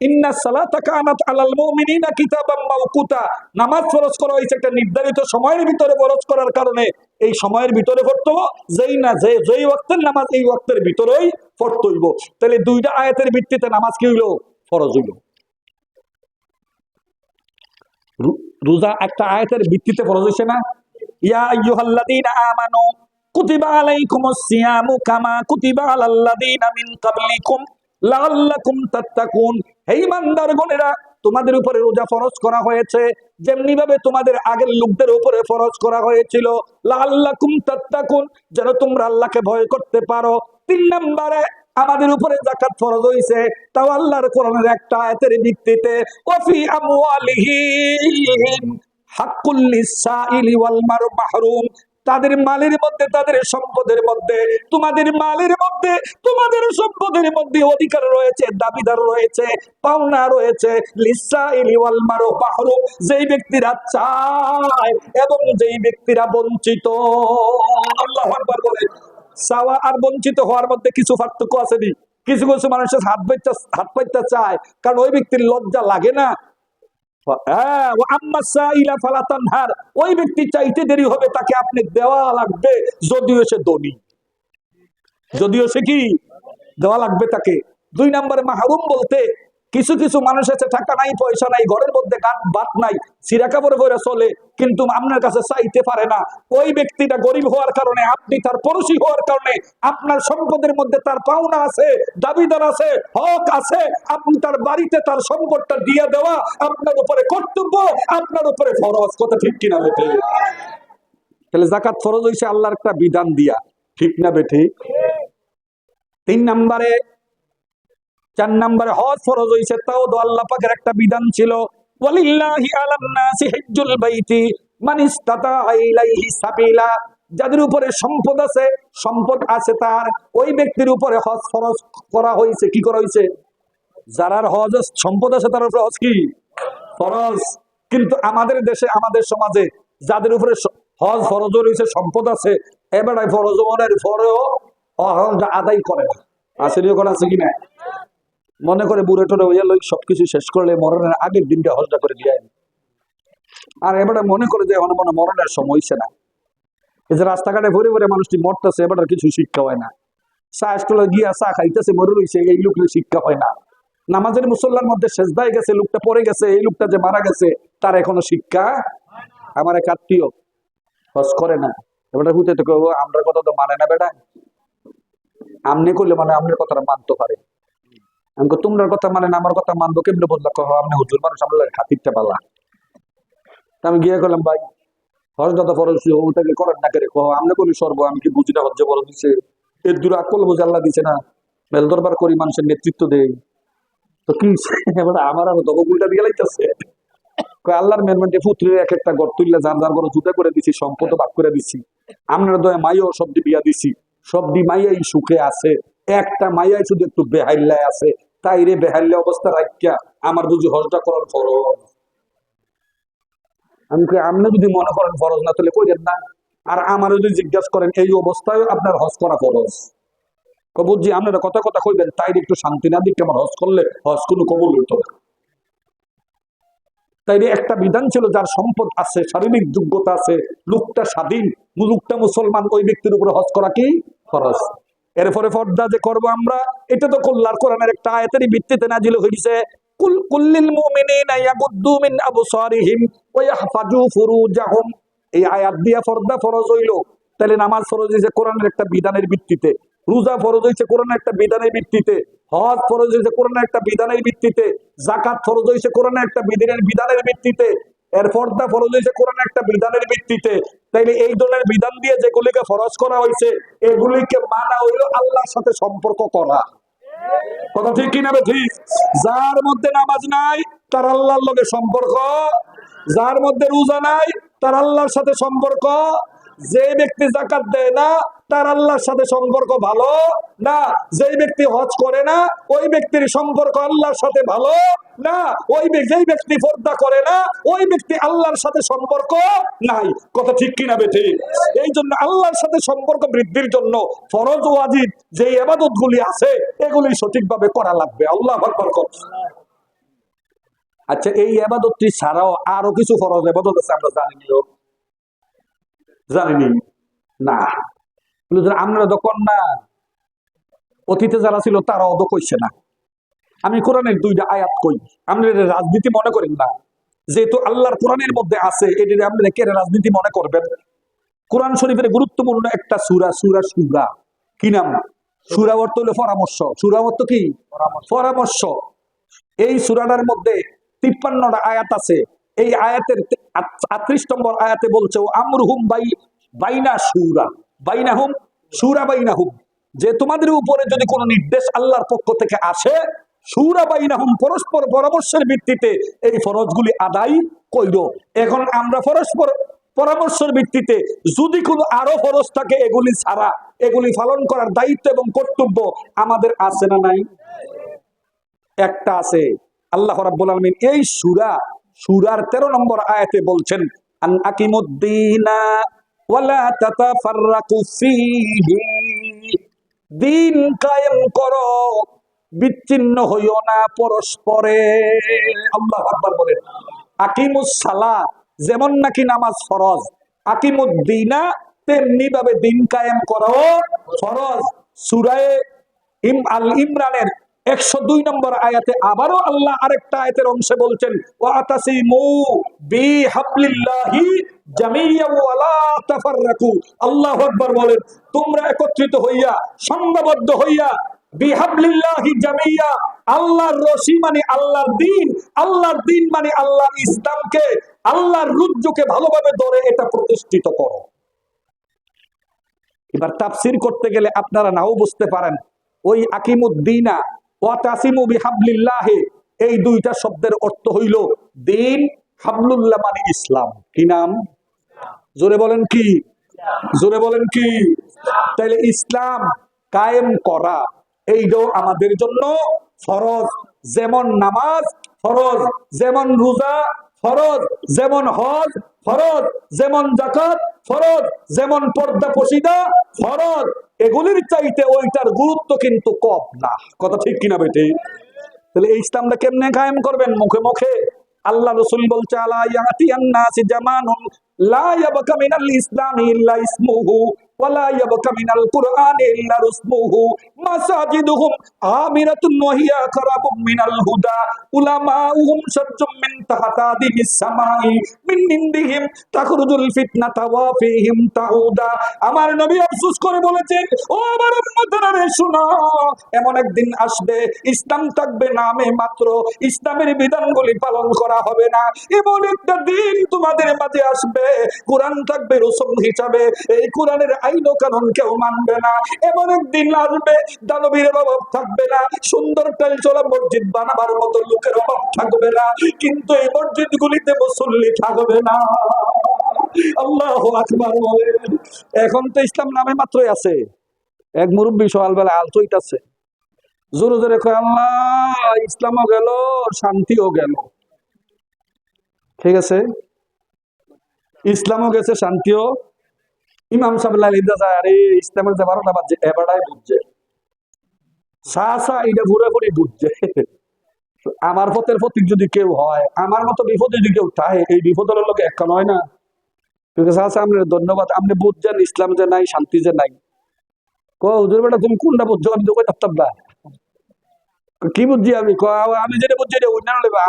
[SPEAKER 1] ইন্নাস সালাতা কানাত আলাল মুমিনিনা কিতাবাম মাওকুতা। নামাজ ফরজ করা হয়েছে একটা নির্ধারিত সময়ের ভিতরে ফরজ করার কারণে এই সময়ের ভিতরে পড়তে হবে। যেই ওয়াক্তের নামাজ এই ওয়াক্তের ভিতরেই পড়তে হইব। তাহলে 2টা আয়াতের ভিত্তিতে নামাজ কি হইল? ফরজ হইল। রোজা একটা আয়াতের ভিত্তিতে ফরজ হইছে না? ইয়া আইয়ুহাল্লাযীনা আমানু কুতিবা আলাইকুমুস সিয়ামু কামা কুতিবা আলাল্লাযীনা মিন ক্বাবলিকুম লাআল্লাকুম তাত্তাকুন। হে ঈমানদারগণেরা, তোমাদের উপরে রোজা ফরজ করা হয়েছে যেমনি ভাবে তোমাদের আগের লোকদের উপরে ফরজ করা হয়েছিল। লাআল্লাকুম তাত্তাকুন, যেন তোমরা আল্লাহকে ভয় করতে পারো। 3 নম্বরে আমাদের উপরে যাকাত ফরজ হইছে, তাও আল্লাহর কোরআনের একটা আয়াতের ভিত্তিতে। ওয়াফি আমওয়ালিহিম হাক্কুল লিসাইলি ওয়াল মাহরুম। তাদের মালের মধ্যে, তাদের সম্পদের মধ্যে, তোমাদের মালের মধ্যে, তোমাদের সম্পদের মধ্যে অধিকার রয়েছে, দাবিদার রয়েছে, পাওনা রয়েছে। লিসাইলি ওয়াল মাহরুম, যেই ব্যক্তিরা চায় এবং যেই ব্যক্তিরা বঞ্চিত। আল্লাহু আকবার বলে। চাওয়া আর বঞ্চিত হওয়ার মধ্যে কিছু পার্থক্য আছে নি? কিছু কিছু মানুষের হাত পাইতে চায়, কারণ ওই ব্যক্তির লজ্জা লাগে না। ওই ব্যক্তি চাইতে দেরি হবে, তাকে আপনি দেওয়া লাগবে, যদিও সে ধনী, যদিও সে কি দেওয়া লাগবে তাকে। 2 নম্বরে মাহরুম বলতে কিছু কিছু মানুষ আছে, টাকা নাই, পয়সা নাই, ঘরের মধ্যে ভাত নাই, সিরা কাপড়ে পরে চলে, কিন্তু আপনার কাছে চাইতে পারে না। ওই ব্যক্তিটা গরিব হওয়ার কারণে, আপনি তার পড়োশি হওয়ার কারণে, আপনার সম্পদের মধ্যে তার পাওনা আছে, দাবিদার আছে, হক আছে, আপনি তার বাড়িতে তার সম্পদটা দিয়ে দেওয়া আপনার উপরে কর্তব্য, আপনার উপরে ফরজ। কথা ঠিক কিনা বেঠে? তাহলে যাকাত ফরজ হইছে আল্লাহর একটা বিধান দিয়া, ঠিক না বেঠে? 3 নম্বরে, 4 নম্বরে হজ ফরজ হইছে, তাও তো আল্লাহ পাকের একটা বিধান ছিল, ওয়ালিল্লাহি আলান নাসি হিজ্জুল বাইতি মান ইসতাতা ইলাইহি সাবিলা। যাদের উপরে সম্পদ আছে তার, ওই ব্যক্তির উপরে হজ ফরজ করা হয়েছে। কি করা হয়েছে? যারার হজ সম্পদ আছে তার উপরে হজ কি ফরজ। কিন্তু আমাদের দেশে, আমাদের সমাজে যাদের উপরে হজ ফরজ রয়েছে, সম্পদ আছে, এবার ফরজ মনের পরেও আদায় করে না। আসেনিও করা আছে কিনা? মনে করে বুড়ে টোরে হইয়া লই সবকিছু শেষ করলে মরণের আগের দিনটা হজটা করে দিয়ে। আর এবারে মনে করে যে এখন মনে মরণের সময় হইছে না। এই যে রাস্তাঘাটে ভরে ভরে মানুষটি মরতেছে, এবার কিছু শিক্ষা হয় না। চা স্টলে গিয়া চা খাইতেছে, মরে রয়েছে, এই লোকের শিক্ষা হয় না। নামাজের মুসল্লার মধ্যে সেজদায় গেছে, লোকটা পড়ে গেছে, এই লোকটা যে মারা গেছে তার এখনো শিক্ষা। আমার এক আত্মীয় হজ করে না, এবার হুতে তো আমরা কথা তো মানে না বেটা, আমনে করলে মানে আপনার কথাটা মানতে পারে। আমি তোমরা কথা মানে না, আমার কথা মানবো কেমনে? বললা কহ আপনি হুজুর মানুষ, আমরা খাতিরটা পালা। আমি গিয়ে করলাম, ভাই হজ দাদা ফরজ ওটাকে করেন না করে, কহ আপনি করি সর্ব, আমি কি বুঝি না হজ্জে বড় দিচ্ছে, এর দূর আকল বুঝে আল্লাহ দিছে না, মেল দরবার করি, মানুষের নেতৃত্ব দেয়, তো কি এবার আমার আরো দবগুলটা দিয়ে লাইতেছে। আল্লাহর মেহরবানিতে পুত্রের এক একটা গড় তুললে যার যার বড় জুতা করে দিছি, সম্পদ ভাগ করে দিছি, আপনার দয়া মাইও সবদি বিয়া দিছি, সবদি মাইয়াই সুখে আছে, একটা মাইয়াই শুধু একটু বেহাইল্লায় আছে, তাই রে বেহাইল্লা অবস্থা রাখিয়া আমার বুঝি হজটা করার ফরজ। আমি আপনি যদি মনে করেন ফরজ না, তাহলে কইরেন না। আর আমার যদি জিজ্ঞাসা করেন এই অবস্থায় আপনার হজ করা ফরজ, বুঝছি আপনারা কথা কথা কইবেন, তাই একটু শান্তি না দিকে আমার হজ করলে হজ কোনো কবুল হইতো না। তাই একটা বিধান ছিল, যার সম্পদ আছে, শারীরিক যোগ্যতা আছে, লোকটা স্বাধীন, লোকটা মুসলমান, ওই ব্যক্তির উপরে হজ করা কি ফরজ। এরপরে পর্দা যে করবো আমরা, এটা তো কল্যাণ কোরআনের একটা আয়াতেরই ভিত্তিতে নাজিল হয়েছে, কুল্লিল মুমিনিনা ইয়াগুদ্দু মিন আবসারিহিম ওয়া ইয়াহফাজু ফুরুজাহুম। এই আয়াত দিয়া পর্দা ফরজ হইলো। তাহলে নামাজ ফরজ হয়েছে কোরআনের একটা বিধানের ভিত্তিতে, রোজা ফরজ হয়েছে কোরআনের একটা বিধানের ভিত্তিতে, হজ ফরজ হয়েছে কোরআনের একটা বিধানের ভিত্তিতে, যাকাত ফরজ হয়েছে কোরআনের একটা বিধানের ভিত্তিতে, এর পর্দা ফরজ হয়েছে কোরআনের একটা বিধানের ভিত্তিতে। তাইলে এই ধরনের বিধান দিয়ে যেগুলিকে ফরজ করা হয়েছে, এগুলিকে মানা হইলো আল্লাহর সাথে সম্পর্ক করা। কথা ঠিক কিনা? ঠিক। যার মধ্যে নামাজ নাই তার আল্লাহর লগে সম্পর্ক, যার মধ্যে রোজা নাই তার আল্লাহর সাথে সম্পর্ক, যে ব্যক্তি যাকাত দেয় না তার আল্লাহর সাথে সম্পর্ক ভালো না, যে ব্যক্তি হজ করে না ওই ব্যক্তির সম্পর্ক আল্লাহর সাথে ভালো না, যেই ব্যক্তি পর্দা করে না ওই ব্যক্তি আল্লাহর সাথে সম্পর্ক নাই। কথা ঠিক কিনা বেঠি? এই জন্য আল্লাহর সাথে সম্পর্ক বৃদ্ধির জন্য ফরজ ওয়াজিব যে ইবাদত গুলি আছে, এগুলি সঠিকভাবে করা লাগবে। আল্লাহু আকবার। আচ্ছা, এই ইবাদতটি ছাড়াও আরো কিছু ফরজ ইবাদত আছে, আমরা জানিনি না। আমরা যখন না অতীতে যারা ছিল তারা অত কইছে না। আমি কোরআনের 2টা আয়াত কই, আমরা রাজনীতি মনে করেন না, যেহেতু আল্লাহর কোরআনের মধ্যে আছে, এটি আপনি কে রাজনীতি মনে করবেন? কোরআন শরীফের গুরুত্বপূর্ণ একটা সূরা, সূরা কি নাম? সূরা অর্থ হলো পরামর্শ। সূরা অর্থ কি? পরামর্শ। এই সূরাটার মধ্যে 53টা আয়াত আছে। এই আয়াতের 38 নম্বর আয়াতে বলছে, আমরুহুম বাইনা সূরা বাইনাহুম সূরা বাইনাহুম, যে তোমাদের উপরে যদি কোনো নির্দেশ আল্লাহর পক্ষ থেকে আসে, সূরা বাইনাহুম, পরস্পর পরামর্শের ভিত্তিতে এই ফরজগুলি আদায় কইরো। এখন আমরা পরস্পর পরামর্শের ভিত্তিতে যদি কোনো আরো ফরজ থাকে এগুলি ছাড়া এগুলি পালন করার দায়িত্ব এবং কর্তব্য আমাদের আছে না নাই? একটা আছে। আল্লাহ রাব্বুল আলামিন এই সূরার 13 নম্বর আয়াতে বলছেন, আন আকিমুদ্দিনা ওয়ালা তাতাফাররাকু ফীহি, দিন কায়েম করো, বিচ্ছিন্ন হইও না পরস্পরে। আল্লাহু আকবার বলেন। আকিমুস সালাত, যেমন নাকি নামাজ ফরজ, আকিমুদ্দিনা তেমনি ভাবে দিন কায়েম করো ফরজ। সূরা আল ইমরানের 102 নম্বর আয়াতে আবারও আল্লাহ আরেকটা আয়াতের অংশে বলছেন, ওয়াতাসিমু বিহাবলিল্লাহি জামিয়া ওয়া লা তাফাররাকু। আল্লাহু আকবার বলেন, তোমরা একত্রিত হইয়া, সংঘবদ্ধ হইয়া, বিহাবলিল্লাহি জামিয়া, আল্লাহর রশি মানে আল্লাহর দিন, আল্লাহর দিন মানে আল্লাহর ইসলামকে, আল্লাহর রুজ্জুকে ভালোভাবে ধরে এটা প্রতিষ্ঠিত করো। এবার তাফসীর করতে গেলে আপনারা নাও বুঝতে পারেন, ওই আকিমুদ্দিনা ওয়া তাসিমু বিহাবলিল্লাহ, এই দুইটা শব্দের অর্থ হইল দিন, হাবলুল্লাহ মানে ইসলাম। কি নাম? জোরে বলেন কি? জোরে বলেন কি? তাইলে ইসলাম কায়েম করা এইটাও আমাদের জন্য ফরজ। যেমন নামাজ ফরজ, যেমন রোজা ফরজ, যেমন হজ ফরজ, যেমন যাকাত ফরজ, যেমন পর্দা পশিদা ফরজ, এগুলির চাইতে ওইটার গুরুত্ব কিন্তু কম না। কথা ঠিক কিনা বেটে? তাহলে এই ইসলামটা কেমনে কায়েম করবেন? মুখে মুখে? আল্লাহ রাসূল বলছে, আলা ইয়াতিয়ান নাসি জামানুন লা ইয়াবকা মিনাল ইসলামি ইল্লা ইসমুহু ওয়া লা ইয়াবকা মিনাল কুরআনি ইল্লা রুসমুহু মাসাজিদুহুম আমিরাতুন ওয়া হিয়া কারাবুম মিনাল হুদা উলামাউহুম শাজ্জুম মিন তাহতাদিস সামাই মিন ইনদিহিম তাখরুজুল ফিতনাতু ওয়া ফীহিম তাউদা। আমার নবী আফসোস করে বলেছেন, ও আমার উম্মতরা রে শোনো, এমন একদিন আসবে ইসলাম থাকবে নামে মাত্র, ইসলামের বিধানগুলি পালন করা হবে না। এমন একটা দিন তোমাদের মাঝে আসবে, কোরআন থাকবে রসুল হিসাবে, এই কোরআনের আইন ও কানুন কেউ মানবে না। এমন একদিন আসবে দানবীর অভাব থাকবে না, সুন্দর তেল চলা মসজিদ বানাবার মতো লোকের অভাব থাকবে না, কিন্তু এই মসজিদ গুলিতে মুসল্লি থাকবে না। আল্লাহু আকবার বলেন। এখন তো ইসলাম নামে মাত্রই আছে। এক মুরব্বী সকালবেলা আলতো হইতাছে, জোরে জোরে কয়, আল্লাহ ইসলামও গেল, শান্তিও গেল। ঠিক আছে, ইসলামও গেছে, শান্তিও। ইমাম সাহেব লাইলিদা যায়, আরে ইসলামের যে 12টা বাজছে এবারটাই বুঝছে, এটা ঘুরে ঘুরে বুঝছে। আমার পথের প্রতীক যদি কেউ হয়, আমার মতো বিপদ যদি কেউ থাকে, এই বিপদের লোক একটা নয় না। আপনার ধন্যবাদ, আপনি বুঝছেন ইসলাম যে নাই, শান্তি যে নাই। হুজুর বেটা তুমি কোনটা বুঝছো? আমি তো কই থাকতাম না। কি বুঝছি আমি? আমি যেটা বুঝছি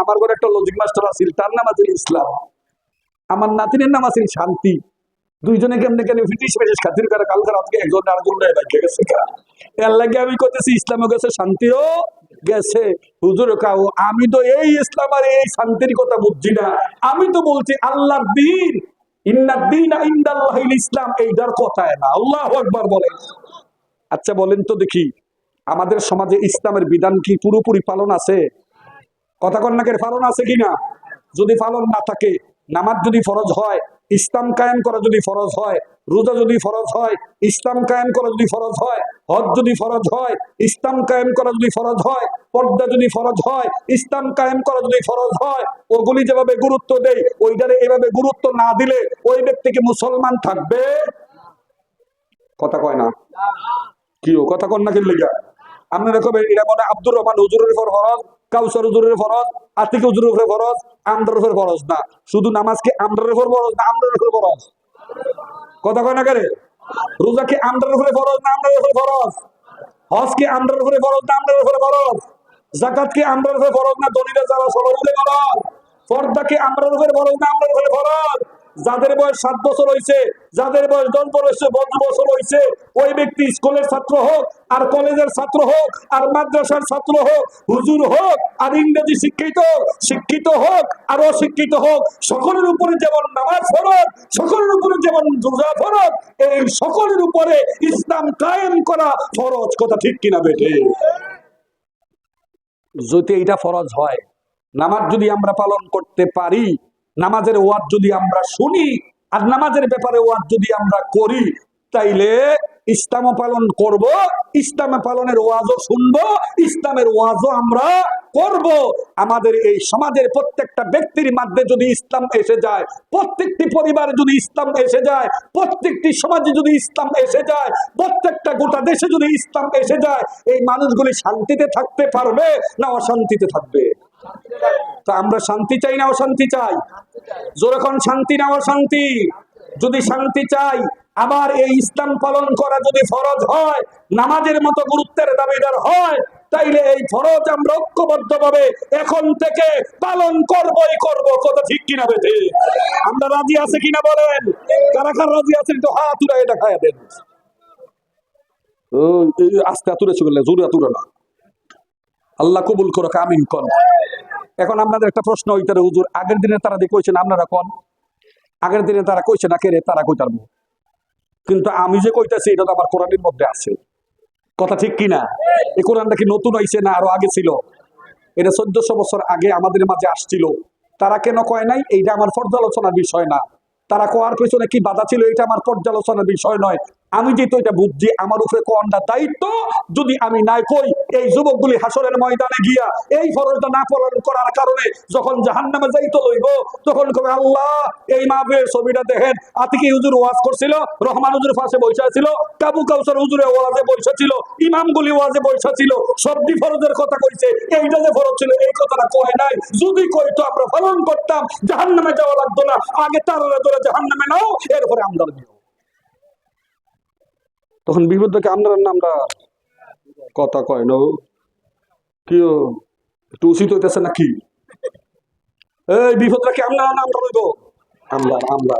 [SPEAKER 1] আমার ঘরে একটা লজিক মাস্টার আছিল, তার নাম আছিল ইসলাম, আমার নাতিনের নাম আছিল শান্তি। দুইজনে কেমনে কেন ব্রিটিশ ব্রিটিশ খাতির করে কালকে রাতকে একজন আরেকজন গেছে। এর লাগে আমি করতেছি ইসলামও গেছে, শান্তিও গেছে। হুজুর কাউ আমি তো এই ইসলাম আর এই শান্তির কথা বুঝছি না, আমি তো বলছি আল্লাহর দিন, ইন্নাদ-দীনা ইনদাল্লাহিল ইসলাম, এইটার কথায় না। আল্লাহু আকবার বলেন। আচ্ছা বলেন তো দেখি, আমাদের সমাজে ইসলামের বিধান কি পুরোপুরি পালন আছে? কথা কন্যাকের পালন আছে কিনা? যদি পালন না থাকে, নামাজ যদি ফরজ হয়, ইসলাম কায়েম করা যদি ফরজ হয়, রোজা যদি ফরজ হয়, ইসলাম কায়েম করা যদি ফরজ হয়, হজ যদি ফরজ হয়, ইসলাম কায়েম করা যদি ফরজ হয়, পর্দা যদি ফরজ হয়, ইসলাম কায়েম করা যদি ফরজ হয়, ওগুলি যেভাবে গুরুত্ব দেয়, ওইটারে এভাবে গুরুত্ব না দিলে ওই ব্যক্তিকে মুসলমান থাকবে? কথা কয় না কি? ও কথা কন না কি লেগা? আপনারা কবে এটা মনে আব্দুর রহমান হুজুরের উপর ফরজ, কাউসার হুজুরের ফরজ, আতিক হুজুরের উপরে ফরজ, আমরার উপর ফরজ না। শুধু নামাজ কি আমরার উপর ফরজ না আমরার উপর ফরজ? কথা কয় না করে? রোজা কি আমরার উপরে ফরজ না আমরার উপরে ফরজ? হজ কি আমরার উপরে ফরজ না আমরার উপরে ফরজ? যাকাত কি আমরার উপরে ফরজ না দলিলে যারা সবার উপরে ফরজ? পর্দা কি আমরার উপরে ফরজ না আমরার উপরে ফরজ? যাদের বয়স 7 বছর হয়েছে, যাদের বয়স 10 বছর হয়েছে, ওই ব্যক্তি স্কুলের ছাত্র হোক আর কলেজের ছাত্র হোক আর মাদ্রাসার ছাত্র হোক, হুজুর হোক আর ইংরেজি শিক্ষিত হোক আর অশিক্ষিত হোক, সকলের উপরে যেমন নামাজ ফরজ, সকলের উপরে যেমন রোজা ফরজ, এই সকলের উপরে ইসলাম কায়েম করা ফরজ। কথা ঠিক কিনা বেটে? যদি এটা ফরজ হয়, নামাজ যদি আমরা পালন করতে পারি, নামাজের ওয়াজ যদি আমরা শুনি আর নামাজের ব্যাপারে ওয়াজ যদি আমরা করি, তাইলে ইসলামও পালন করব, ইসলাম পালনের ওয়াজও শুনবো, ইসলামের ওয়াজও আমরা করব। আমাদের এই সমাজের প্রত্যেকটা ব্যক্তির মধ্যে যদি ইসলাম এসে যায়, প্রত্যেকটি পরিবারে যদি ইসলাম এসে যায়, প্রত্যেকটি সমাজে যদি ইসলাম এসে যায়, প্রত্যেকটা গোটা দেশে যদি ইসলাম এসে যায়, এই মানুষগুলি শান্তিতে থাকতে পারবে না অশান্তিতে থাকবে? তা আমরা শান্তি চাই না অশান্তি চাই? যখন শান্তি না অশান্তি? যদি শান্তি চাই, আবার এই ইসলাম পালন করা যদি ফরজ হয়, নামাজের মতো গুরুত্বের দাবিদার হয়, তাইলে এই ফরজ আমরা ঐক্যবদ্ধভাবে এখন থেকে পালন করবই করব। কথা ঠিক কিনা বেঠে? আমরা রাজি আছে কিনা বলেন? কারা কারা রাজি আছেন তো হাত উড়াই দেখায় দেন। আস্তে আতুরে চলে, জোরে আতুরে না। আল্লাহ কবুল করো, আমিন কোন। এখন আপনাদের একটা প্রশ্ন হইতারে, হুজুর আগের দিনে তারা দিয়ে কইছেন, আপনারা কোন আগের দিনে তারা কইছে না? কে রে তারা কইতার? কিন্তু আমি যে কইতাছি এটা তো আমার কোরআনের মধ্যে আছে। কথা ঠিক কিনা? এই কোরআনটা কি নতুন হইছে না আরো আগে ছিল? এটা 1400 বছর আগে আমাদের মাঝে আসছিল। তারা কেন কয় নাই এইটা আমার পর্যালোচনার বিষয় না। তারা কোয়ার পেছনে কি বাধা ছিল এটা আমার পর্যালোচনার বিষয় নয়। আমি যেহেতু এটা বুঝছি, আমার উপরে কোনটা দায়িত্ব, যদি আমি নাই কই, এই যুবকগুলি হাসরের ময়দানে গিয়া এই ফরজটা না পালন করার কারণে যখন জাহান্নামে যাইতে লইব, তখন কবে আল্লাহ এই মাহফিলের ছবিটা দেখেন, আতিকি হুজুর ওয়াজ করছিল, রহমান হুজুর পাশে বৈশা ছিল, কাবু কাউসার হুজুরে ওয়াজে বৈশা ছিল, ইমামগুলি ওয়াজে বৈশা ছিল, সবটি ফরজের কথা কইছে, এইটা যে ফরজ ছিল এই কথাটা কয় নাই। যদি কইতো আমরা পালন করতাম, জাহান্নামে যাওয়া লাগতো না। আগে তারা ধরে জাহান্নামে নাও, এরপরে আমরা দিও। তখন বিপদকে আমরা আমরা কথা কয় না কি একটু উচিত হইতেছে নাকি? এই বিপদটাকে আমরা আমরা রইব, আমরা আমরা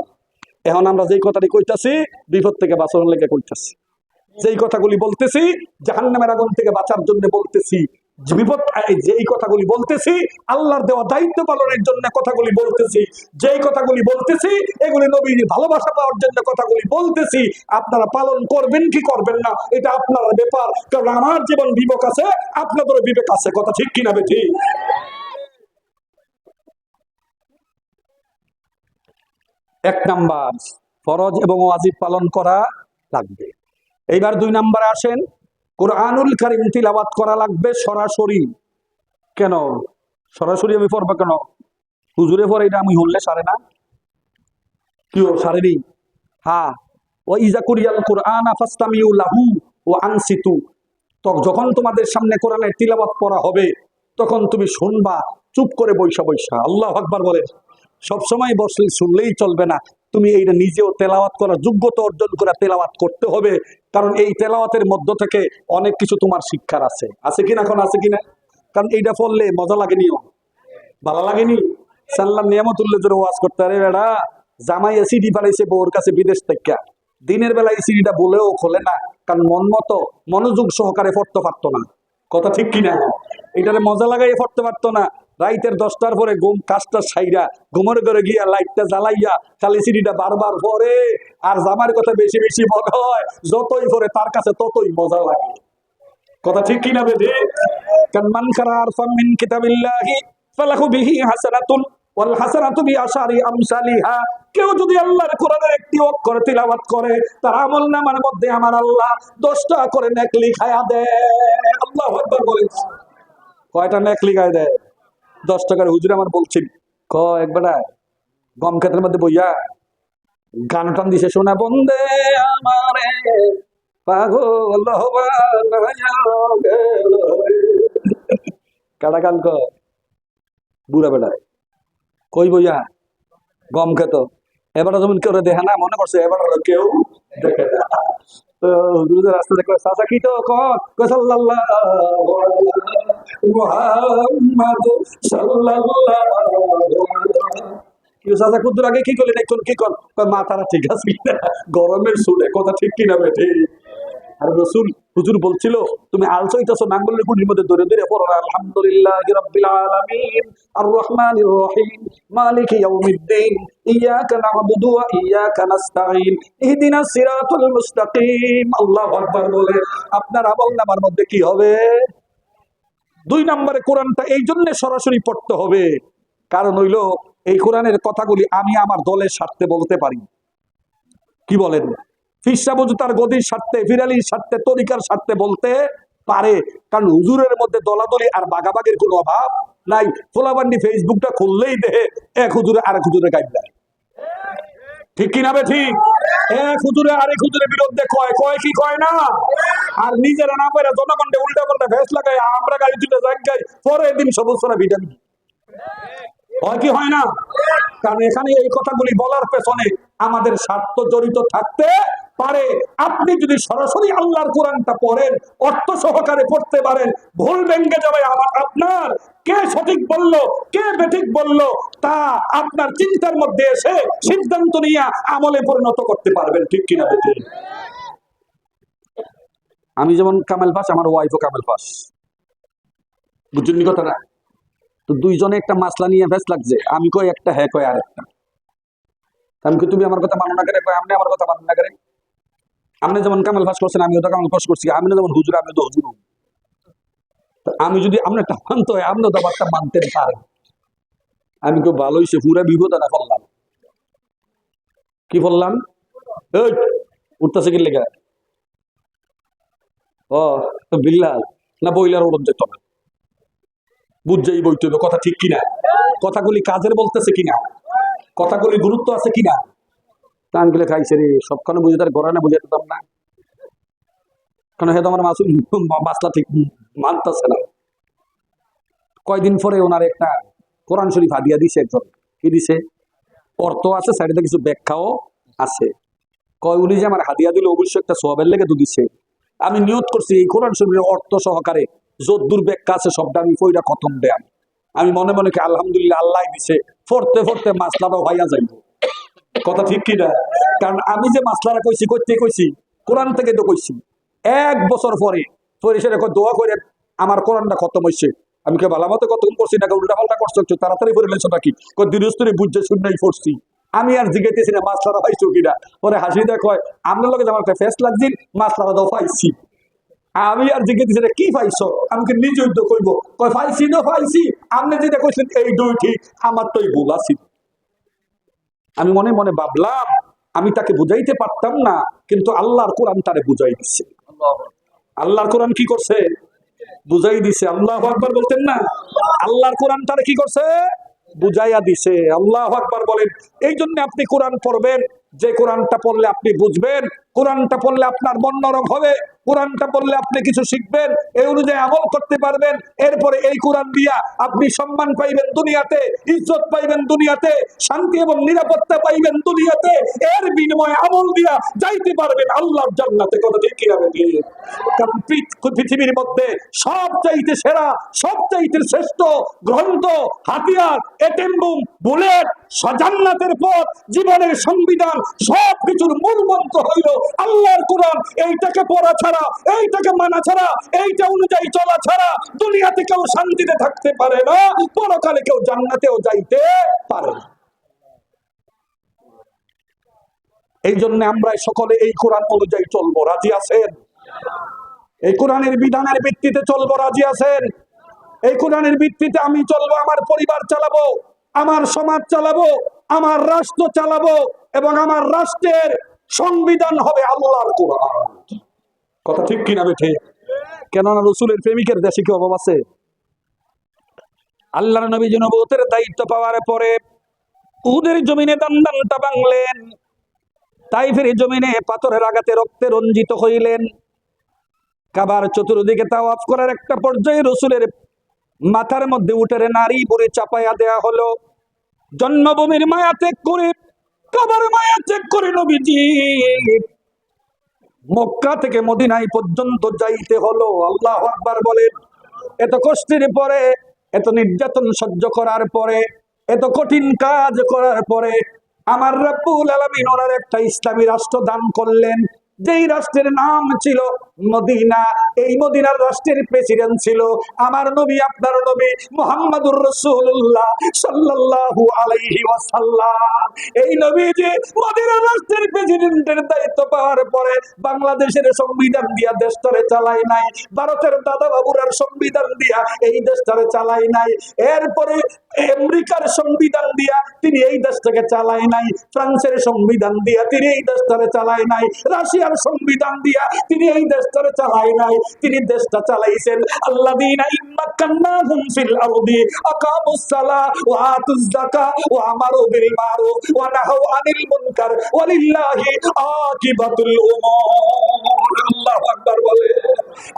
[SPEAKER 1] এখন আমরা যেই কথাটি কইতাছি বিপদ থেকে বাঁচানোর লেগে কইতাছি, যেই কথাগুলি বলতেছি জাহান্নামের আগুন থেকে বাঁচার জন্য বলতেছি, বিপদ যেই কথাগুলি বলতেছি আল্লাহর দেওয়া দায়িত্ব পালনের জন্য কথাগুলি বলতেছি, যেই কথাগুলি বলতেছি এগুলি নবীর ভালোবাসা পাওয়ার জন্য কথাগুলি বলতেছি। আপনারা পালন করবেন কি করবেন না এটা আপনার ব্যাপার, কারণ আমার জীবন বিবেক আছে, আপনাদেরও বিবেক আছে। কথা ঠিক কিনা বেঠি? এক নাম্বার, ফরজ এবং ওয়াজিব পালন করা লাগবে। এইবার 2 নম্বরে আসেন, কোরআনুল কারীম তিলাওয়াত করা লাগবে সরাসরি। কেন সরাসরি আমি পড়বো কেন? হুজুরে পড়ে এটা আমি হলে সারে না? কি সারেনি? হ্যাঁ, ও ইজা কুরিয়াল কোরআন ফাসতামিউ লাহু ওয়া আনসিতু। তো যখন তোমাদের সামনে কোরআনের তিলাওয়াত পড়া হবে, তখন তুমি শুনবা চুপ করে বৈশা বৈশা। আল্লাহু আকবার বলে। সবসময় বসলে শুনলেই চলবে না, তুমি এইটা নিজেও তেলাওয়াত করার যোগ্যতা অর্জন করে তেলাওয়াত করতে হবে। কারণ এই তেলাওয়াতের মধ্য থেকে অনেক কিছু তোমার শিক্ষার আছে। আছে কিনা? এখন আছে কিনা? কারণ এইটা পড়লে মজা লাগেনিও, ভালো লাগেনি? সাল্লাম নিয়ামতুল্লাহ জোরে ওয়াজ করতে, আরে বেড়া জামাই এসিডি পালাইছে বউর কাছে বিদেশ থেকে, দিনের বেলা এসিডিটা বলেও খোলে না, কারণ মন মতো মনোযোগ সহকারে পড়তে পারতো না। কথা ঠিক কিনা? এটারে মজা লাগাই পড়তে পারতো না। রাইতের 10টার পরে ঘুম কাজটা সাইরা ঘুমের ঘরে গিয়া লাইটটা জ্বালাইয়া খালি সিডিটা বারবার পরে, আর জামার কথা বেশি বেশি মনে হয়, যতই পরে তার কাছে ততই মজা লাগে। কথা ঠিক কিনা বেঠে? কারণ মান কারা আরফাম মিন কিতাবিল্লাহি ফালাহু বিহি হাসানাতুন ওয়াল হাসানাতু বিআশারি আমসালিহা। কেউ যদি আল্লাহর কোরআনের একটি অক্ষর তিলাওয়াত করে, তার আমলনামার মধ্যে আমার আল্লাহ 10টা করে নেক লিখায়া দেয়। আল্লাহু আকবার বলেন। কয়টা নেক লিখায় দেয়? 10 টাকার। হুজুর আমার বলছেন একবার গম ক্ষেতের মধ্যে বইয়া গান টান দিছে, শোনা বন্দে আমারে পাগল কাটা গান বুড়া বেড়ায় কই বইয়া গম খেত। এবার যেমন কেউ দেখে না, মনে করছে এবার কেউ দেখে না। তো হুজুরের রাস্তা দেখো চাচা কি তো চাচা কুদ্দুর আগে কি করলেন, একজন কি কর মাথাটা ঠিক আছে গরমের সুরে। কথা ঠিক কিনা বেঠে? আর রসুল হুজুর বলছিল তুমি আলসো হইতাছো নাঙ্গলের গুড়ির মধ্যে ধরে ধরে পড়ো আলহামদুলিল্লাহি রাব্বিল আলামিন আর রহমানির রহিম মালিকি ইয়াউমিদ্দিন ইয়াকা না'বুদু ওয়া ইয়াকা নাস্তাঈন ইহদিনাস সিরাতাল মুস্তাকিম। আল্লাহু আকবার বলে আপনার আমলনামার মধ্যে কি হবে? 2 নম্বরে কোরআনটা এই জন্য সরাসরি পড়তে হবে, কারণ হইল এই কোরআনের কথাগুলি আমি আমার দলের স্বার্থে বলতে পারি, কি বলেন? ফিরসা বুঝু তার গদির স্বার্থে, ফিরালির স্বার্থে, তরিকার স্বার্থে বলতে পারে, কারণ হুজুরের মধ্যে দলাদলি আর বাগাবাগের কোনো অভাব নাই। ফোলাবান্ডি ফেসবুকটা খুললেই দেহে এক হুজুরে আরেক হুজুরে গাইড দেয়, ঠিক কিনা বে ঠিক? এক হুজুরে আরেক হুজুরের বিরুদ্ধে কয়, কয় কি কয় না? আর নিজেরা না পারে জনগণকে উল্টা পাল্টা ফেস লাগাই, আমরা গাড়ি তুলে যাই, পরের দিন সমস্যা ভিটামিন হয় কি হয় না? কারণ এখানে এই কথাগুলি বলার পেছনে আমাদের স্বার্থ জড়িত থাকতে পারে। আপনি যদি সরাসরি আল্লাহর কোরআনটা পড়েন, অর্থ সহকারে পড়তে পারেন, ভুল ভেঙ্গে যাবে আপনার। কে সঠিক বলল, কে বেঠিক বলল, তা আপনার চিন্তার মধ্যে এসে সিদ্ধান্ত নিয়ে আমলে পরিণত করতে পারবেন, ঠিক কিনা বেঠিক? আমি যেমন কামেল পাস, আমার ওয়াইফও কামেল পাস, বুঝছেন কথা না? তো দুইজনে একটা মাসলা নিয়ে ভেস লাগছে, আমি কই একটা, হ্যাঁ কয় আরেকটা। আমি কই তুমি আমার কথা মানো না করে, কয় আপনি আমার কথা মানো না করে। আপনি যেমন কামেল পাস করছেন, আমিও তো কামেল পাস করছি, আমি যেমন হুজুর, আমিও তো হুজুর। আমি যদি আপনি একটা মানতে হয়, আপনিও তো একটা মানতে পারেন। আমি খুব ভালো হয়েছে, পুরা বিপদ না ফেললাম। কি বললাম? এই উঠতেছে কি লেখা? ও বিল্লাল না, বইলার ওরম যেত না, বুঝছেই বইতে হবে, কথা ঠিক কিনা? কথাগুলি কাজের বলতেছে কিনা, কথাগুলি গুরুত্ব আছে কিনা? তা আমি গেলে খাইছে রে, সবখানে বুঝে তার গড়া না বুঝে দিতাম না, কারণ হয়তো আমার মাসুল মাসলা ঠিক মানতেছে না। কয়দিন পরে ওনার একটা কোরআন শরীফ হাদিয়া দিছে একজন। কি দিছে? অর্থ আছে, সাইডে কিছু ব্যাখ্যাও আছে। কয় উনি যে আমার হাদিয়া দিল, অবশ্যই একটা সোয়াবের লেগে তো দিছে। আমি নিয়ত করছি এই কোরআন শরীফের অর্থ সহকারে যদ্দুর ব্যাখ্যা আছে সবটা আমি কইরা খতম দেয়। আমি মনে মনে কি আলহামদুলিল্লাহ, আল্লাহ দিছে, পড়তে পড়তে মাসলাটাও হইয়া যাইব। কথা ঠিক কিনা? কারণ আমি যে মাসলাটা কইছি, করতে কইছি কোরআন থেকে তো কইছি। 1 বছর পরে পরিসরে দোয়া করে আমার কোরআনটা খতম হয়েছে। আমি কে ভালো মতো কতক্ষণ করছি না, উল্টা পাল্টা করছো, একটু তাড়াতাড়ি করে লেছো নাকি? দিনস্তরে বুঝছে শুননাই পড়ছি। আমি আর জিজ্ঞেতেছি না মাসলাটা পাইছো কিনা। পরে হাসি দেয়, কয় আপনার লগে আমার একটা ফেস লাগছিল, মাসলাটা তো পাইছি। আমি আর জিজ্ঞেতেছি না কি পাইছো, আমাকে নিজেই তো কইব, কয় পাইছি তো পাইছি, আপনি যেটা কইছেন এই দুই ঠিক, আমার তো এই ভুল আছে। আমি মনে মনে ভাবলাম, আমি তাকে বুঝাইতে পারতাম না, কিন্তু আল্লাহর কোরআন তারে বুঝাই দিচ্ছে। আল্লাহর কোরআন কি করছে? বুঝাই দিছে। আল্লাহু আকবার বলতেন না? আল্লাহর কোরআন তারে কি করছে? বুঝাইয়া দিছে। আল্লাহু আকবার বলেন। এই জন্য আপনি কোরআন পড়বেন, যে কোরআনটা পড়লে আপনি বুঝবেন, কোরআনটা পড়লে আপনার মন নরম হবে, কোরআনটা পড়লে আপনি কিছু শিখবেন, এই অনুযায়ী আমল করতে পারবেন। এরপরে এই কোরআন দিয়া আপনি সম্মান পাইবেন দুনিয়াতে, ইজ্জত পাইবেন দুনিয়াতে, শান্তি এবং নিরাপত্তা পাইবেন দুনিয়াতে। এর বিনিময়ে আমল দিয়া যাইতে পারবেন আল্লাহর জান্নাতে। কথা ঠিক কি হবে? কারণ পৃথিবীর মধ্যে সবচাইতে সেরা, সবচাইতে শ্রেষ্ঠ গ্রন্থ, হাতিয়ার, এটিএম বুম, বুলেট, জান্নাতের পথ, জীবনের সংবিধান, সবকিছুর মূল মন্ত্র হইল আল্লাহর কোরআন। এইটাকে পড়া ছাড়া, এইটাকে মানা ছাড়া, এইটা অনুযায়ী চলা ছাড়া দুনিয়াতে কেউ শান্তিতে থাকতে পারে না, পরকালে কেউ জান্নাতেও যাইতে পারে না। এই জন্য আমরা সকলে এই কোরআন অনুযায়ী চলবো, রাজি আছেন? এই কোরআনের বিধানের ভিত্তিতে চলবো, রাজি আছেন? এই কোরআনের ভিত্তিতে আমি চলবো, আমার পরিবার চালাবো, আমার সমাজ চালাবো, আমার রাষ্ট্র চালাবো, এবং আমার রাষ্ট্রের সংবিধান হবে আল্লাহর কোরআন। কথা ঠিক কিনা বেঠে? কেননা রসুলের প্রেমিকের দেশে কি অভাব আছে? আল্লাহর নবী নবুয়তের দায়িত্ব পাওয়ার পরে উহুদের জমিনে দান্দানটা ভাঙলেন, তাইফের জমিনে পাথরের আঘাতে রক্তে রঞ্জিত হইলেন। কাবার চতুর্দিকে তাওয়াফ করার একটা পর্যায়ে রসুলের মাথার মধ্যে উঠে নারী বুড়ি চাপাইয়া দেয়া হলো। জন্মভূমির মায়া ত্যাগ করে, কাবার মায়া ত্যাগ করে নবীজি মক্কা থেকে মদিনায় পর্যন্ত যাইতে হলো। আল্লাহু আকবার বলেন। এত কষ্টের পরে, এত নির্যাতন সহ্য করার পরে, এত কঠিন কাজ করার পরে আমার রব্বুল আলামিন ওনার একটা ইসলামী রাষ্ট্র দান করলেন, যেই রাষ্ট্রের নাম ছিল মদিনা। এই মদিনার রাষ্ট্রের প্রেসিডেন্ট ছিল আমার নবী, আপনার নবী মুহাম্মদুর রাসূলুল্লাহ সাল্লাল্লাহু আলাইহি ওয়াসাল্লাম। এই নবীজি মদিনার রাষ্ট্রের প্রেসিডেন্টের দায়িত্ব পাওয়ার পরে বাংলাদেশের সংবিধান দিয়া দেশটারে চালাই নাই, ভারতের দাদা বাবুরার সংবিধান দিয়া এই দেশটারে চালাই নাই। এরপরে আমেরিকার সংবিধান দিয়া তিনি এই দেশটাকে চালায় নাই, ফ্রান্সের সংবিধান দিয়া তিনি এই দেশটাকে চালায় নাই, রাশিয়ার সংবিধান দিয়া তিনি এই দেশটাকে চালায় নাই, তিনি দেশটা চালাইছেন আল্লাযীনা ইম্মাক্কান্নাহুম ফিল আরদি আকামুস সালাহ ওয়া আতুজ যাকাত ওয়া আমারু বিল মারুফ ওয়া নাহাউ আনিল মুনকার ওয়ালিল্লাহি আকিবাতুল উমুর। আল্লাহু আকবার বলে।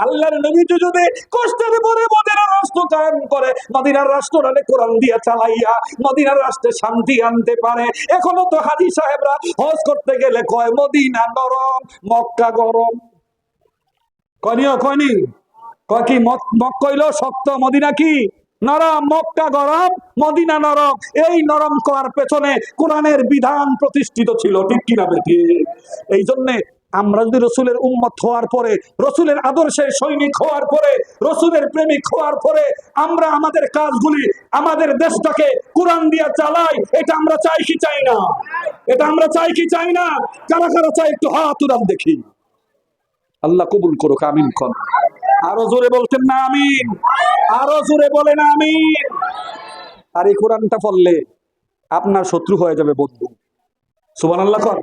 [SPEAKER 1] আল্লাহর নবী যদি কষ্টের পরে মদিনার রাষ্ট্র কায়েম করে, মদিনার রাষ্ট্রটাকে কোরআন দিয়ে চালাইয়া মদিনার রাষ্ট্রে শান্তি আনতে পারে। এখনো তো হাজী সাহেবরা হজ করতে গেলে কয় মদিনা নরম মক্কা গরম। কয়নিও কয়নি কয় কি মক্কা হইল শক্ত, মদিনা কি নরম, মক্কা গরম মদিনা নরম। এই নরম করার পেছনে কোরআনের বিধান প্রতিষ্ঠিত ছিল, ঠিক কিনা বেঠিক? এই জন্যে আমরা যদি রসুলের উম্মত হওয়ার পরে, রসুলের আদর্শের সৈনিক হওয়ার পরে, রসুলের প্রেমিক হওয়ার পরে আমরা আমাদের কাজগুলি আমাদের দেশটাকে কোরআন দিয়ে চালাই, এটা আমরা চাই কি চাই না? এটা আমরা চাই কি চাই না? কারা কারা চাই একটু হাত উঠান দেখি। আল্লাহ কবুল করুক, আমিন কোন। আরো জোরে বলতেন না আমিন? আরো জোরে বলেন আমিন। আর এই কোরআনটা পড়লে আপনার শত্রু হয়ে যাবে বন্ধু। সুবহানাল্লাহ কর।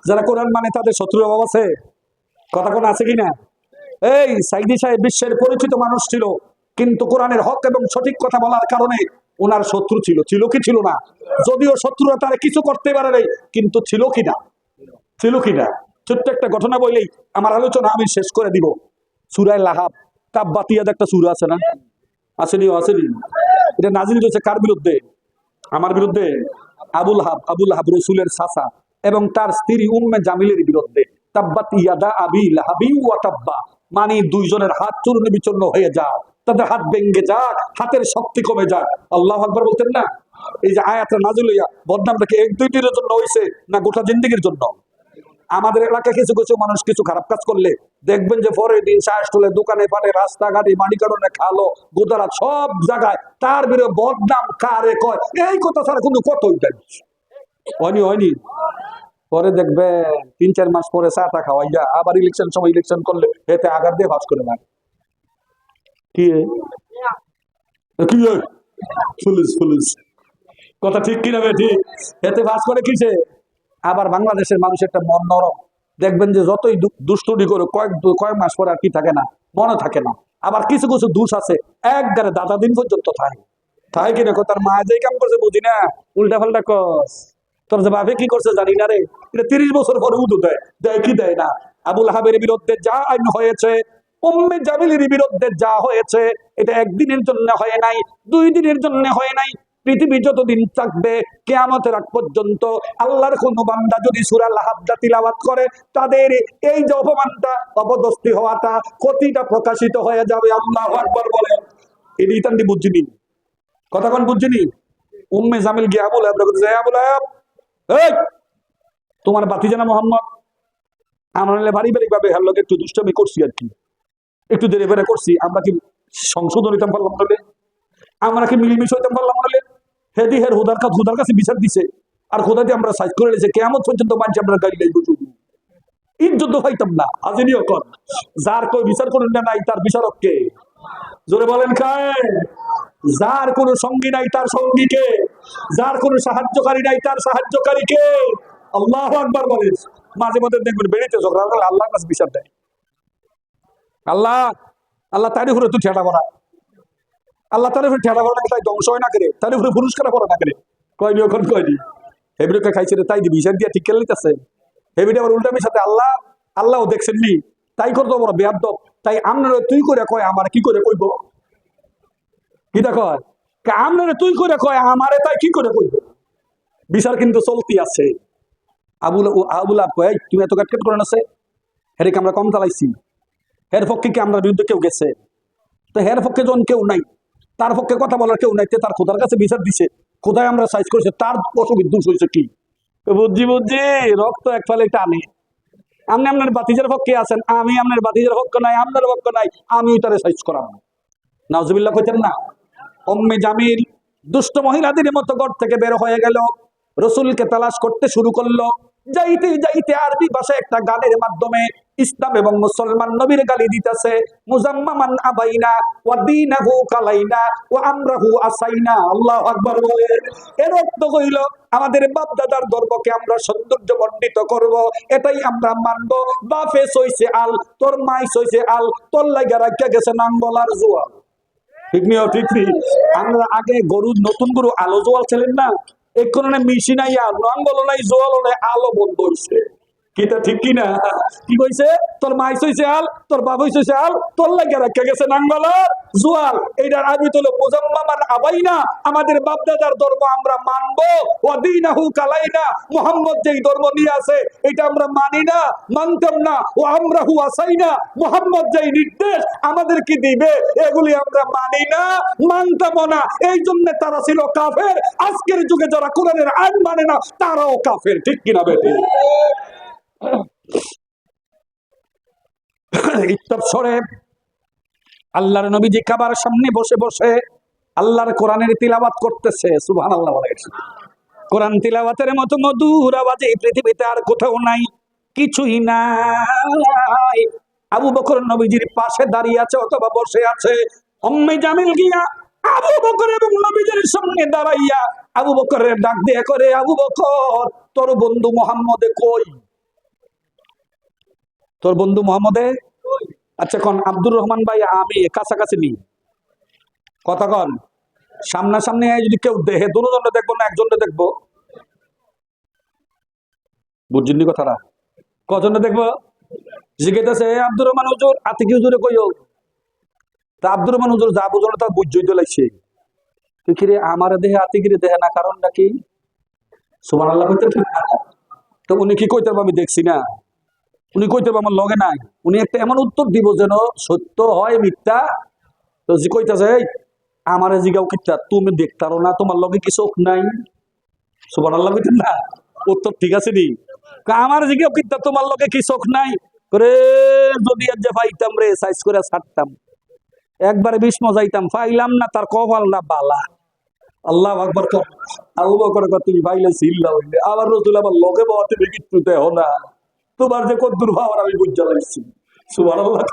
[SPEAKER 1] যারা কোরআন মানে তাদের শত্রুর অভাব আছে? কথা কোন আছে কিনা? এই সাইদি সাহেব বিশ্বের পরিচিত মানুষ ছিল, কিন্তু কোরআনের হক এবং সঠিক কথা বলার কারণে ওনার শত্রু ছিল। ছিল কি ছিল না? যদিও শত্রুরা তারা কিছু করতে পারে নাই, কিন্তু ছিল কিনা? ছিল কিনা? ছোট্ট একটা ঘটনা বললেই আমার আলোচনা আমি শেষ করে দিব। সূরা লাহাব, তাব্বাতিয়াদ একটা সূরা আছে না? আসেনি? আসেনি? এটা নাজিল হয়েছে কার বিরুদ্ধে? আমার বিরুদ্ধে। আবুল হাব রসুলের চাচা এবং তার স্ত্রী উম্মে জামিলের বিরুদ্ধে। তাব্বাত ইয়াদা আবি লাহাবি ওয়া তাব্বা, মানে দুইজনের হাত চূর্ণ বিচূর্ণ হয়ে যাক, তাদের হাত ভেঙে যাক, হাতের শক্তি কমে যাক। আল্লাহু আকবার বলতেন না? এই যে আয়াতটা নাজিল হইয়া বদনামটা কি এক দুই দিনের জন্য হইছে না গোটা জিন্দেগির জন্য? আমাদের এলাকায় কিছু কিছু মানুষ কিছু খারাপ কাজ করলে দেখবেন যে পরের দিন শাসলে দোকানে পাটে রাস্তাঘাটে মানিকারণে খালো গোদারা সব জায়গায় তার বিরুদ্ধে বদনাম কারে কয়, এই কথা ছাড়া কোনো কত হয়নি। পরে দেখবে ৩-৪ মাস পরে চাটা খাওয়াইয়া আবার ইলেকশন সময় ইলেকশন করলে এতে আঘাত দিয়ে ভাস করে না। কি পুলিশ কথা ঠিক কিনা ঠিক? এতে ভাস করে কিসে? আবার বাংলাদেশের মানুষের একটা মন নরম, দেখবেন যে যতই দুষ্টুটি করে কয়েক মাস পরে আর কি থাকে না, মনে থাকে না। আবার কিছু কিছু দোষ আছে একবারে দাদা দিন পর্যন্ত থাকে কিনা? তার মা যে কাম করছে বুঝি না, উল্টা পাল্টা কস। তোর যে বাপে কি করছে জানি না রে, এটা ৩০ বছর পরে উদু দেয় কি দেয় না? আবুল হাবের বিরুদ্ধে যা আইন হয়েছে, উম্মে জামিলের বিরুদ্ধে যা হয়েছে, এটা একদিনের জন্য হয় নাই, 2 দিনের জন্য হয় নাই। পৃথিবী যতদিন থাকবে কিয়ামতের আগ পর্যন্ত আল্লাহর কোন বান্দা যদি সূরা লাহাবটা তিলাওয়াত করে, তাদের এই যে অপমানটা, অপদস্থি হওয়াটা, ক্ষতিটা প্রকাশিত হয়ে যাবে। আল্লাহু আকবার বলেন। এটাই তান্ডি বুঝিনি, কথা কোন বুঝিনি? উম্মে জামিল গিয়ে আবুল হাব বলতে যায়, আবুল হাব এই তোমার ভাতিজা মোহাম্মদ, আমরা পারিবারিক ভাবে হের লোক একটু দুষ্টামি করছি আর কি, একটু দেরি বেড়ে করছি, আমরা কি সংশোধন হইতাম পারলাম না? আমরা কি মিলমিশ হইতাম পারলাম না? হেদি হের হুদার কাছে বিচার দিছে, আর খোদা দিয়ে আমরা সাইজ করে নিয়েছি, কেমন পর্যন্ত মানছি আমরা গাড়ি লাগবো, ইজ্জত পাইতাম না। হাজিনিও কর, যার কই বিচার করুন না নাই তার বিচারক কে? জোরে বলেন খায়। যার কোন সঙ্গী নাই তার সঙ্গী কে? যার কোন সাহায্যকারী নাই তার সাহায্যকারী কে? আল্লাহু আকবার বলেন। মাঝে মধ্যে দেখবেন বেরিতে ঝগড়া করলে আল্লাহর কাছে বিচার দেয়। আল্লাহ তার উপরে তুই ঠেটা করা, আল্লাহ তার উপরে ঠেটা করা, তাই ধ্বংস হয় না করে, তার উপরে পুরস্কার করা না করে। কয়নি ওখান কয়নি হেবিরকে খাইছে রে, তাই দি বিচার দিয়ে ঠিক খেলিতেছে। হেবিটা আবার উল্টা মিশাতে আল্লাহও দেখছেন নি, তাই করতো বড় বেয়াদব। তাই আপনারা তুই করে কয় আমার কি করে কইব? কি কয় আপনারা তুই করে কয় আমারে, তাই কি করে কইব? বিচার কিন্তু চলতি আছে। আবুল আব কয় তুমি এত কাটকাট করেন আছে, হেরেকে আমরা কম চালাইছি, হের পক্ষে কি আমরা বিরুদ্ধে কেউ গেছে? তো হের পক্ষে যখন কেউ নাই, তার পক্ষে কথা বলার কেউ নাই, তার খোদার কাছে বিচার দিছে, খোদায় আমরা সাইজ করেছে, তার অসুবিধ দোষ হয়েছে কি? বুঝছি রক্ত এক ফালে টানে। আপনি আপনার বাতিজার পক্ষে আছেন, আমি আপনার বাতিজার পক্ষ নাই, আপনার পক্ষ নাই, আমি তারে সাইজ করাবো। নাউজুবিল্লাহ কইতেন না? উম্মে জামিল দুষ্ট মহিলাদের মতো ঘর থেকে বের হয়ে গেল, রসুলকে তালাশ করতে শুরু করলো। যাইতে যাইতে আরবি ভাষায় একটা গানের মাধ্যমে ইসলাম এবং মুসলমান নবীর গালি দিতেছে, মুজাম্মামান আবাইনা ওয়া দীনাহু কালাইনা ওয়া আমরাহু আসাইনা। আল্লাহু আকবার বলে। এর অর্থ হইল আমাদের বাপ দাদার ধর্মকে আমরা সৌন্দর্য বর্ণিত করব, এটাই আমরা মানব। বাপে সইছে আল, তোর মাই সইছে আল, তোর লাগা রাখিয়া গেছে নাঙ্গল আর জোয়াল। ঠিক নিও, ঠিক নেই। আমরা আগে গরু, নতুন গরু আলো জোয়াল ছিলেন না, এই কারণে মিশি নাই, নাঙ্গল নাই, জোয়াল নাই, আলো বন্ধ হইছে। কিটা ঠিক কিনা? কি কইছে? তোর মাই সইছে আল, তোর বাপ হইছে আল, তোর লাগে রাখা গেছে নাঙ্গল আর জোয়াল। এইটার আরবি হলো মুজাম্মামান আবাইনা, আমাদের বাপ দাদার ধর্ম আমরা মানবো, ওয়া দীনাহু কালাইনা, মুহাম্মদ যেই ধর্ম নিয়ে আছে এটা আমরা মানি না, মানতাম না। ওয়া আমরাহু আসাইনা, মুহাম্মদ যেই নির্দেশ আমাদেরকে দিবে এগুলি আমরা মানি না, মানতাম না। এই জন্য তারা ছিল কাফের। আজকের যুগে যারা কোরআনের আইন মানে না তারাও কাফের। ঠিক কিনা বেটি? ইত্তফসরে আল্লাহর নবীজি কাবার সামনে বসে বসে আল্লাহর কোরআনের তিলাওয়াত করতেছে। সুবহানাল্লাহ বলে। কোরআন তিলাওয়াতের মতো মধুর আওয়াজ এই পৃথিবীতে আর কোথাও নাই, কিছুই নাই। আবু বকর নবীজির পাশে দাঁড়িয়ে আছে অথবা বসে আছে। উম্মে জামিল গিয়া আবু বকর এবং নবীজির সামনে দাঁড়াইয়া আবু বকরের ডাক দিয়ে করে, আবু বকর তোর বন্ধু মুহাম্মদে কই? তোর বন্ধু মোহাম্মদে? আচ্ছা কন আব্দুর রহমান ভাই আমি কাছাকাছি নি কথা কন, সামনাসামনি যদি কেউ দেখে দুজনে দেখবো না একজনে দেখবো? বুঝছেননি কথাটা? কজনে দেখবো? জিজ্ঞেস আব্দুর রহমান হুজুর আতিকি হুজুরে কইও। তা আব্দুর রহমান হুজুর যা বুঝলো তা বুঝই তো লাগছে। কিরে আমার দেহে আতিকিরে দেহে না, কারণ নাকি? সুবহানাল্লাহ কইতে। তো উনি কি কইতে আমি দেখছি না, উনি কইতে আমার লগে নাই, উনি একটা এমন উত্তর দিব যেন সত্য হয় মিথ্যা। তো যে কইতাছে আমার জিগাও কিতা তুমি দেখতারো না, তোমার লগে কি চোখ নাই? সুবহানাল্লাহ কইতেন না? উত্তর ঠিক আছে নি? আমার জিগাও কিতা তোমার লগে কি চোখ নাই? করে যদি আজ পাইতাম রে সাইজ করে ছাড়তাম, একবারে বিষ মজাইতাম, পাইলাম না, তার কপাল না বালা। আল্লাহু আকবার। আবু বকর কত তুমি পাইলে সিল্লা হইলে আবার রাসূল আবার লগে বাতে কিচ্ছু দেও না, তোমার যে কত দুর্ভাবনা আমি বুঝা লাগছি। সুবহানাল্লাহ।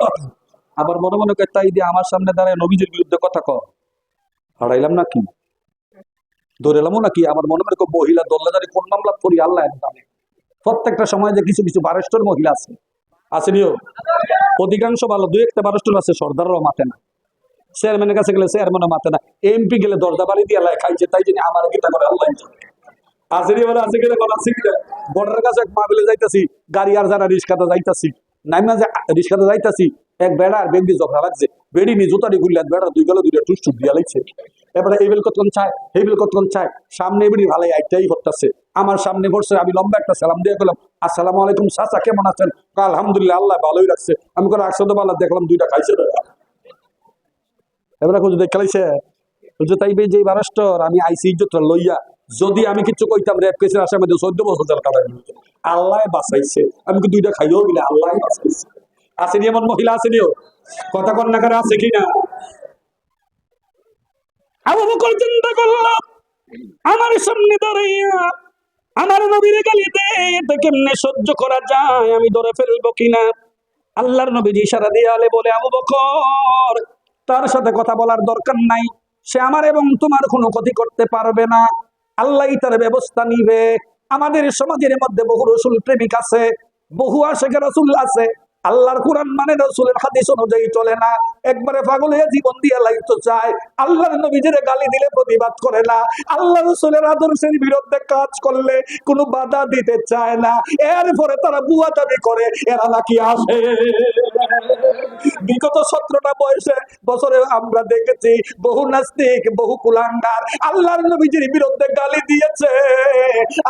[SPEAKER 1] আবার মনে মনে কয় তাই দিয়ে আমার সামনে দাঁড়ায় নবীজির বিরুদ্ধে কথা কর, হারাইলাম নাকি, ধরেলামও নাকি? আমার মনে মনে মহিলা দল্লাদারি কোন মামলা করি আল্লাহ জানে। প্রত্যেকটা সময় যে কিছু কিছু বারেস্টর মহিলা আছে, আসেনিও অধিকাংশ ভালো, দুই একটা বারেস্টর আছে সর্দাররাও মাতে না, চেয়ারম্যানের কাছে গেলে চেয়ারম্যানও মাতে না, এমপি গেলে দরজা বাড়ি দিয়ে খাইছে, তাই জন্য আমার গীতা করে আল্লাহ আসেনি বলে আছে গেলে আছে কিনা। বর্ডারের কাছে এক মাহফিলে যাইতাছি, গাড়ি আর যারা রিস্কাতে যাইতাছি, নাইমা যে রিস্কাতে যাইতাছি, এক বেড়া আর বেগদি ঝগড়া লাগছে, বেড়ি নি জুতারি গুলিয়া বেড়া দুই গেলে দুইটা টুস দিয়া লাগছে। এবারে এই বেল কতক্ষণ চায়, এই বেল কতক্ষণ চায়, সামনে এবারে ভালাই আইটাই হতেছে, আমার সামনে পড়ছে, আমি লম্বা একটা সালাম দিয়ে গেলাম, আসসালামু আলাইকুম চাচা কেমন আছেন? আলহামদুলিল্লাহ আল্লাহ ভালোই রাখছে। আমি করে একশো আল্লাহ দেখলাম দুইটা খাইছে। এবারে খুঁজে দেখাইছে তাই যে বারাষ্টর আমি আইসি ইজ্জত লইয়া যদি আমি কিছু কইতাম রেপ কেসের আসামে 14 বছর জেল কাটাই আল্লাহ বাঁচাইছে। আমি কি দুইটা খাইও গেলে আল্লাহ বাঁচাইছে। আসেনি এমন মহিলা? আসেনিও কথা কন্যা করে আছে কিনা? আবু বকর চিন্তা করলাম আমার সামনে দাঁড়াইয়া আমার নবীর গালি দেয়, এটা কেমনে সহ্য করা যায়, আমি ধরে ফেলবো কিনা। আল্লাহর নবীজি ইশারা দিয়ে আলে বলে, আবু বকর তার সাথে কথা বলার দরকার নাই, সে আমার এবং তোমার কোনো ক্ষতি করতে পারবে না, আল্লাহই তার ব্যবস্থা নিবে। আমাদের সমাজের মধ্যে বহু রাসূল প্রেমিক আছে, বহু আশিক রাসূল আছে, আল্লাহর কোরআন মানে রাসূলের হাদিস অনুযায়ী চলে না, একবারে পাগল হয়ে জীবন দিয়ে লাইতে চায়, আল্লাহর নবীজির গালি দিলে প্রতিবাদ করে না, আল্লাহ রাসূলের আদর্শের বিরুদ্ধে কাজ করলে কোনো বাধা দিতে চায় না, এরপরে তারা বুয়া দাবি করে এরা নাকি আসে। বিগত 17টা বছরে আমরা দেখেছি বহু নাস্তিক, বহু কুলাঙ্গার আল্লাহর নবীজির বিরুদ্ধে গালি দিয়েছে,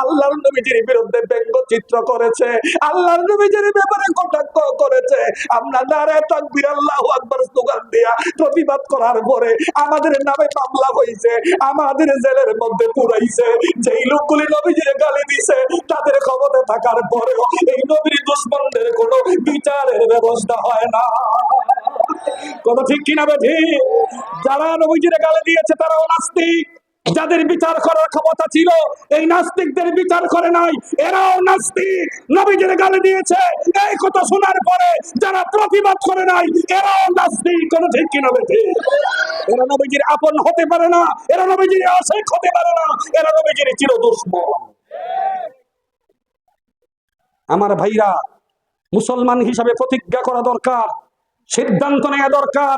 [SPEAKER 1] আল্লাহর নবীজির বিরুদ্ধে ব্যঙ্গচিত্র করেছে, আল্লাহর নবীজির ব্যাপারে কটাক্ষ করেছে। আমরা নারায়ে তাকবীর আল্লাহু আকবার স্লোগান দিয়া প্রতিবাদ করার পরে আমাদের নামে মামলা হয়েছে, আমাদের জেলের মধ্যে পুরাইছে। যেই লোকগুলি নবীজির গালি দিছে তাদের ক্ষমতা থাকার পরেও এই নবীর দুশমনদের কোনো বিচারের ব্যবস্থা হয় না। কথা ঠিক কিনা বেঠি? যারা নবীজির গালি দিয়েছে তারাও নাস্তিক, যাদের বিচার করার ক্ষমতা ছিল এই নাস্তিকদের বিচার করে নাই, এরাও নাস্তিক, নবীজির গালি দিয়েছে। এই কথা শোনার পরে যারা প্রতিবাদ করে নাই এরাও নাস্তিক। কোন ঠিক কিনা বেঠিক? এরা নবীজির আপন হতে পারে না, এরা নবীজির আশিক হতে পারে না, এরা নবীজির চির দুশমন। আমার ভাইরা, মুসলমান হিসাবে প্রতিজ্ঞা করা দরকার, সিদ্ধান্ত নেওয়া দরকার।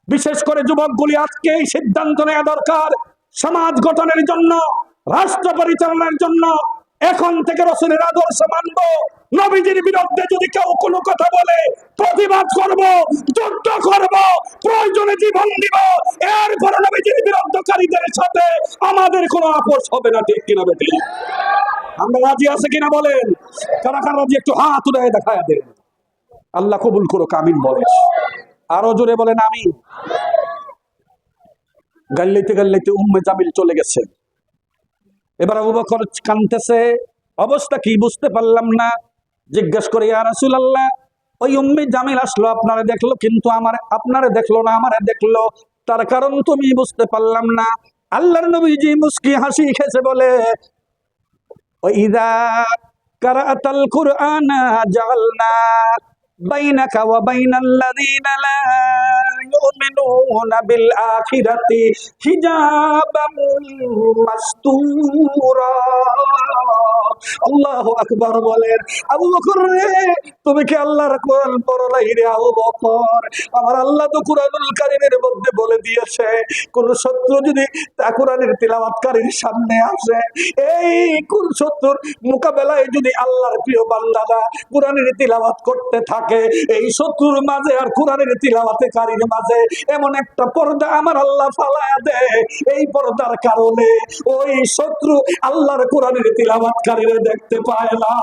[SPEAKER 1] বিশেষ করে যুবকগুলি আজকে এই সিদ্ধান্ত নেওয়া দরকার, সমাজ গঠনের জন্য, রাষ্ট্র পরিচালনার জন্য এখন থেকে রাসূলের আদর্শ মানব। নবীজির বিরুদ্ধে যদি কেউ কোনো কথা বলে প্রতিবাদ করব, যুদ্ধ করব, প্রয়োজনে জীবন দিব। এরপরে নবীজির বিরুদ্ধকারীদের সাথে আমাদের কোনো আপোষ হবে না। ঠিক কিনা বেটি? আমরা রাজি আছে কিনা বলেন? কারা কারা রাজি একটু হাত উঠায় দেখায় দেন। আল্লাহ কবুল করুক, আমিন বলেন। আরো জোরে বলেন আমিন। গাল্লাইতে গাল্লাইতে উম্মে জামিল চলে গেছে। এবার আবু বকর কাঁদতেছে, অবস্থা কি বুঝতে পারলাম না। জিজ্ঞাসা করে, ইয়া রাসূলুল্লাহ, ওই উম্মে জামিল আসলো, আপনারে দেখলো, কিন্তু আপনারে দেখলো না, আমারে দেখলো, তার কারণ তুমি বুঝতে পারলাম না। আল্লাহর নবীজি মুস্কি হাসি খেছে বলে, ওয়াইযা কারাতাল কুরআনা জাআলনা বাইনাকা ওয়া বাইনাল্লাযীনা লা ইউমিনুনা বিল আখিরাতি হিজাবাম মাসতুরা। আল্লাহু আকবার বলেন। আবু বকর রে, তুমি কি আল্লাহর কোরআন পড়ো নাই রে আবু বকর? আমার আল্লাহ তো কুরআনুল কারীমের মধ্যে বলে দিয়েছে, কোন শত্রু যদি তা কোরআনের তিলাওয়াতকারীর সামনে আসে, এই কোন শত্রুর মোকাবেলায় যদি আল্লাহর প্রিয় বান্দারা কোরআনের তিলাওয়াত করতে থাকে, এই শত্রুর মাঝে আর কোরআনের তিলাওয়াতকারীর মাঝে এমন একটা পর্দা আমার আল্লাহ ফালায়া দেয়, এই পর্দার কারণে ওই শত্রু আল্লাহর কোরআনের তিলাওয়াতকারীরা দেখতে পায় না।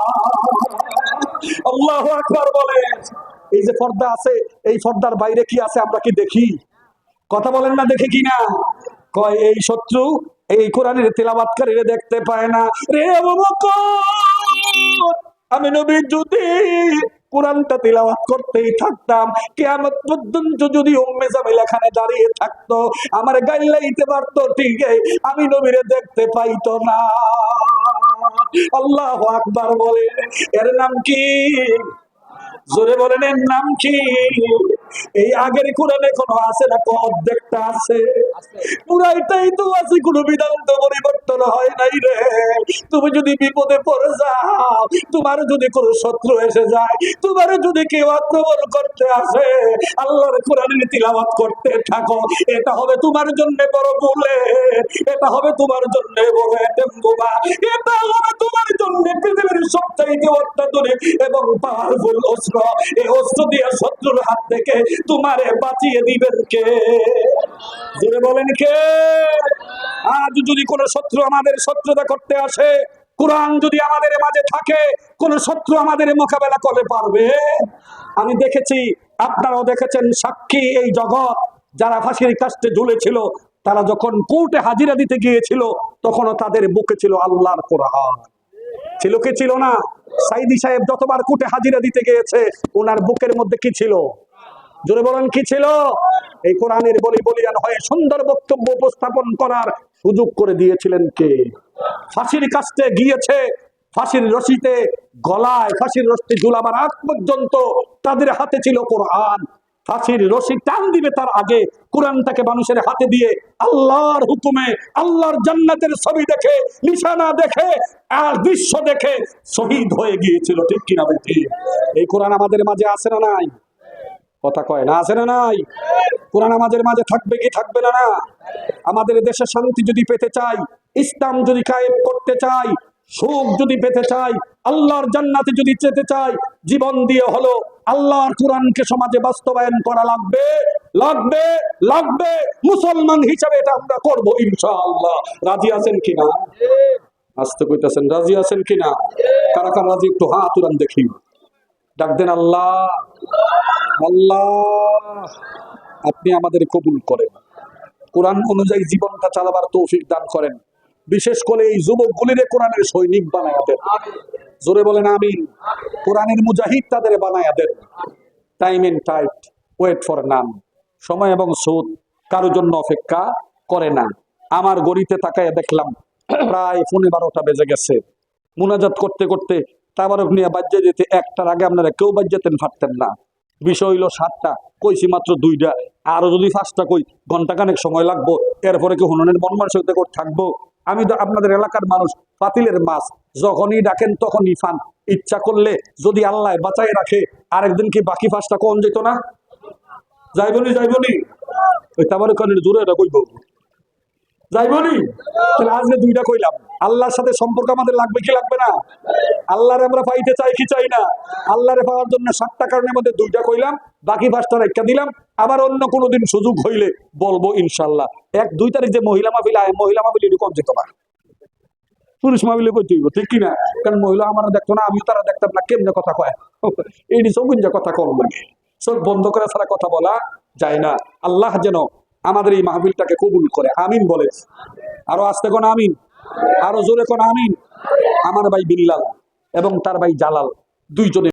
[SPEAKER 1] আল্লাহু আকবার বলে। এই যে পর্দা আছে, এই পর্দার বাইরে কি আছে আমরা কি দেখি? কথা বলেন না, দেখে কিনা? কয় এই শত্রু এই কোরআনের তিলাওয়াতকারীরা দেখতে পায় না। রে আবু বকর, আমি নবী যদি কোরআনটা তিলাওয়াত করতেই থাকতাম, কিয়ামত পর্যন্ত যদি উম্মে জামিল এখানে দাঁড়িয়ে থাকতো, আমার গাইলাইতে পারতো, ঠিক আমি নবীরে দেখতে পাইতো না। আল্লাহু আকবার বলে। এর নাম কি? জোরে বলেন, এর নাম কি? এই আগের কোরআনে কোনো আছে না? অর্ধেকটা আছে, পুরাইটাই তো আছে, কোনো বিধান তো পরিবর্তন হয় নাই রে। তুমি যদি বিপদে পড়ে যাও, তোমার যদি কোনো শত্রু এসে যায়, তোমার যদি কেউ আক্রমণ করতে আসে, আল্লাহর কোরআনের তিলাওয়াত করতে থাকো, এটা হবে তোমার জন্য বড় বলে, এটা হবে তোমার জন্য বড় এটেম্বুবা, এটা হবে তোমার জন্য পৃথিবীর সবচাইতে অত্যাধুনিক এবং পাওয়ারফুল অস্ত্র। এই অস্ত্র দিয়ে শত্রুর হাত থেকে তোমারে বাঁচিয়ে দিবেন কে? জোরে বলেন কে? আজ যদি কোন শত্রু আমাদের শত্রুতা করতে আসে, কোরআন যদি আমাদের মাঝে থাকে, কোন শত্রু আমাদের মোকাবেলা করতে পারবে? আমি দেখেছি, আপনারাও দেখেছেন, সাক্ষী এই জগৎ, যারা ফাঁসির কাস্টে ঝুলেছিল, তারা যখন কোর্টে হাজিরা দিতে গিয়েছিল, তখনও তাদের বুকে ছিল আল্লাহর কোরআন। ছিল কি ছিল না? সাইদি সাহেব যতবার কোর্টে হাজিরা দিতে গিয়েছে, ওনার বুকের মধ্যে কি ছিল? জোরে বলেন, কি ছিল? এই কোরআনের বলিয়ান হয়ে সুন্দর বক্তব্য উপস্থাপন করার সুযোগ করে দিয়েছিলেন কে? ফাঁসির কাস্টে গিয়েছে, ফাঁসির রশিতে গলায় ফাঁসির রশি ঝুলাবার আগ পর্যন্ত তাদের হাতে ছিল কোরআন। ফাঁসির রশি টান দিবে তার আগে কোরআনটাকে মানুষের হাতে দিয়ে আল্লাহর হুকুমে, আল্লাহর জান্নাতের ছবি দেখে, নিশানা দেখে, আর দৃশ্য দেখে শহীদ হয়ে গিয়েছিল। ঠিক কিনা বেটি? এই কোরআন আমাদের মাঝে আছে না নাই? কথা কয় না, আছে না নাই? কোরআন আমাদের মাঝে থাকবে কি থাকবে না? না। আমাদের দেশে শান্তি যদি পেতে চাই, ইসলাম যদি কায়েম করতে চাই, সুখ যদি পেতে চাই, আল্লাহর জান্নাতে যদি যেতে চাই, জীবন দিয়ে হলো আল্লাহর কোরআনকে সমাজে বাস্তবায়ন করা লাগবে, লাগবে, লাগবে। মুসলমান হিসাবে এটা আমরা করবো ইনশাআল্লাহ। রাজি আছেন কিনা? আসতে কইতাছেন, রাজি আছেন কিনা? কারা কারা রাজি একটু হাত উড়ান দেখি। ডাক দেন, আল্লাহ, আল্লাহ আপনি আমাদের কবুল করেন, কোরআন অনুযায়ী জীবনটা চালাবার তৌফিক দান করেন। বিশেষ করে এই যুবকগুলিরে কোরআনের সৈনিক বানায়া দেন। জোরে বলেন আমিন। কোরআনের মুজাহিদ তাদের বানায়া দেন। Time and tide wait for none. সময় এবং সুদ কারোর জন্য অপেক্ষা করে না। আমার গড়িতে তাকায় দেখলাম প্রায় 12:15 বেজে গেছে। মুনাজাত করতে করতে তাবারক নিয়ে বাজ্যে যেতে 1টার আগে আপনারা কেউ বাজ্যাতেন পারতেন না। বিষয় হইলো 7টা, কইছি মাত্র 2টা। আরো যদি 5টা কই ঘন্টাখানেক সময় লাগবো। এরপরে কি হননের মন মানসিকতা করে থাকবো? আমি তো আপনাদের এলাকার মানুষ, পাতিলের মাছ যখনই ডাকেন তখনই ফান। ইচ্ছা করলে যদি আল্লাহ বাঁচাই রাখে আরেকদিন কি বাকি 5টা কোন যেত না? যাইবনি ওই তাবারক জোরে এটা কইব, যাইবনি। তাহলে আজকে 2টা কইলাম। আল্লাহর সাথে সম্পর্ক আমাদের লাগবে কি লাগবে না? আল্লাহরে আমরা পাইতে চাই কি চাই না? আল্লাহরে পাওয়ার জন্য 7টা কারণের মধ্যে 2টা কইলাম, বাকি 5টা রেখা দিলাম। আবার অন্য কোনোদিন সুযোগ হইলে বলবো ইনশাল্লাহ। 1-2 তারিখ যে মহিলা মাহফিল আয়, মহিলা মাহফিল এটি কম যেত না, পুরুষ মাহফিলে কই তুইব, ঠিক কিনা? কারণ মহিলা আমার দেখতো না, আমিও তারা দেখতাম না, কেমনে কথা কয় এইটি সব কথা কম লাগে। চোখ বন্ধ করে ছাড়া কথা বলা যায় না। আল্লাহ যেন আমাদের এই মাহফিলটাকে কবুল করে, আমিন বলে। আরো আসতে কোন আমিন, আরো জোরে কোন আমিন। আমার ভাই বিল্লাল এবং তার ভাই জালাল 2 জনে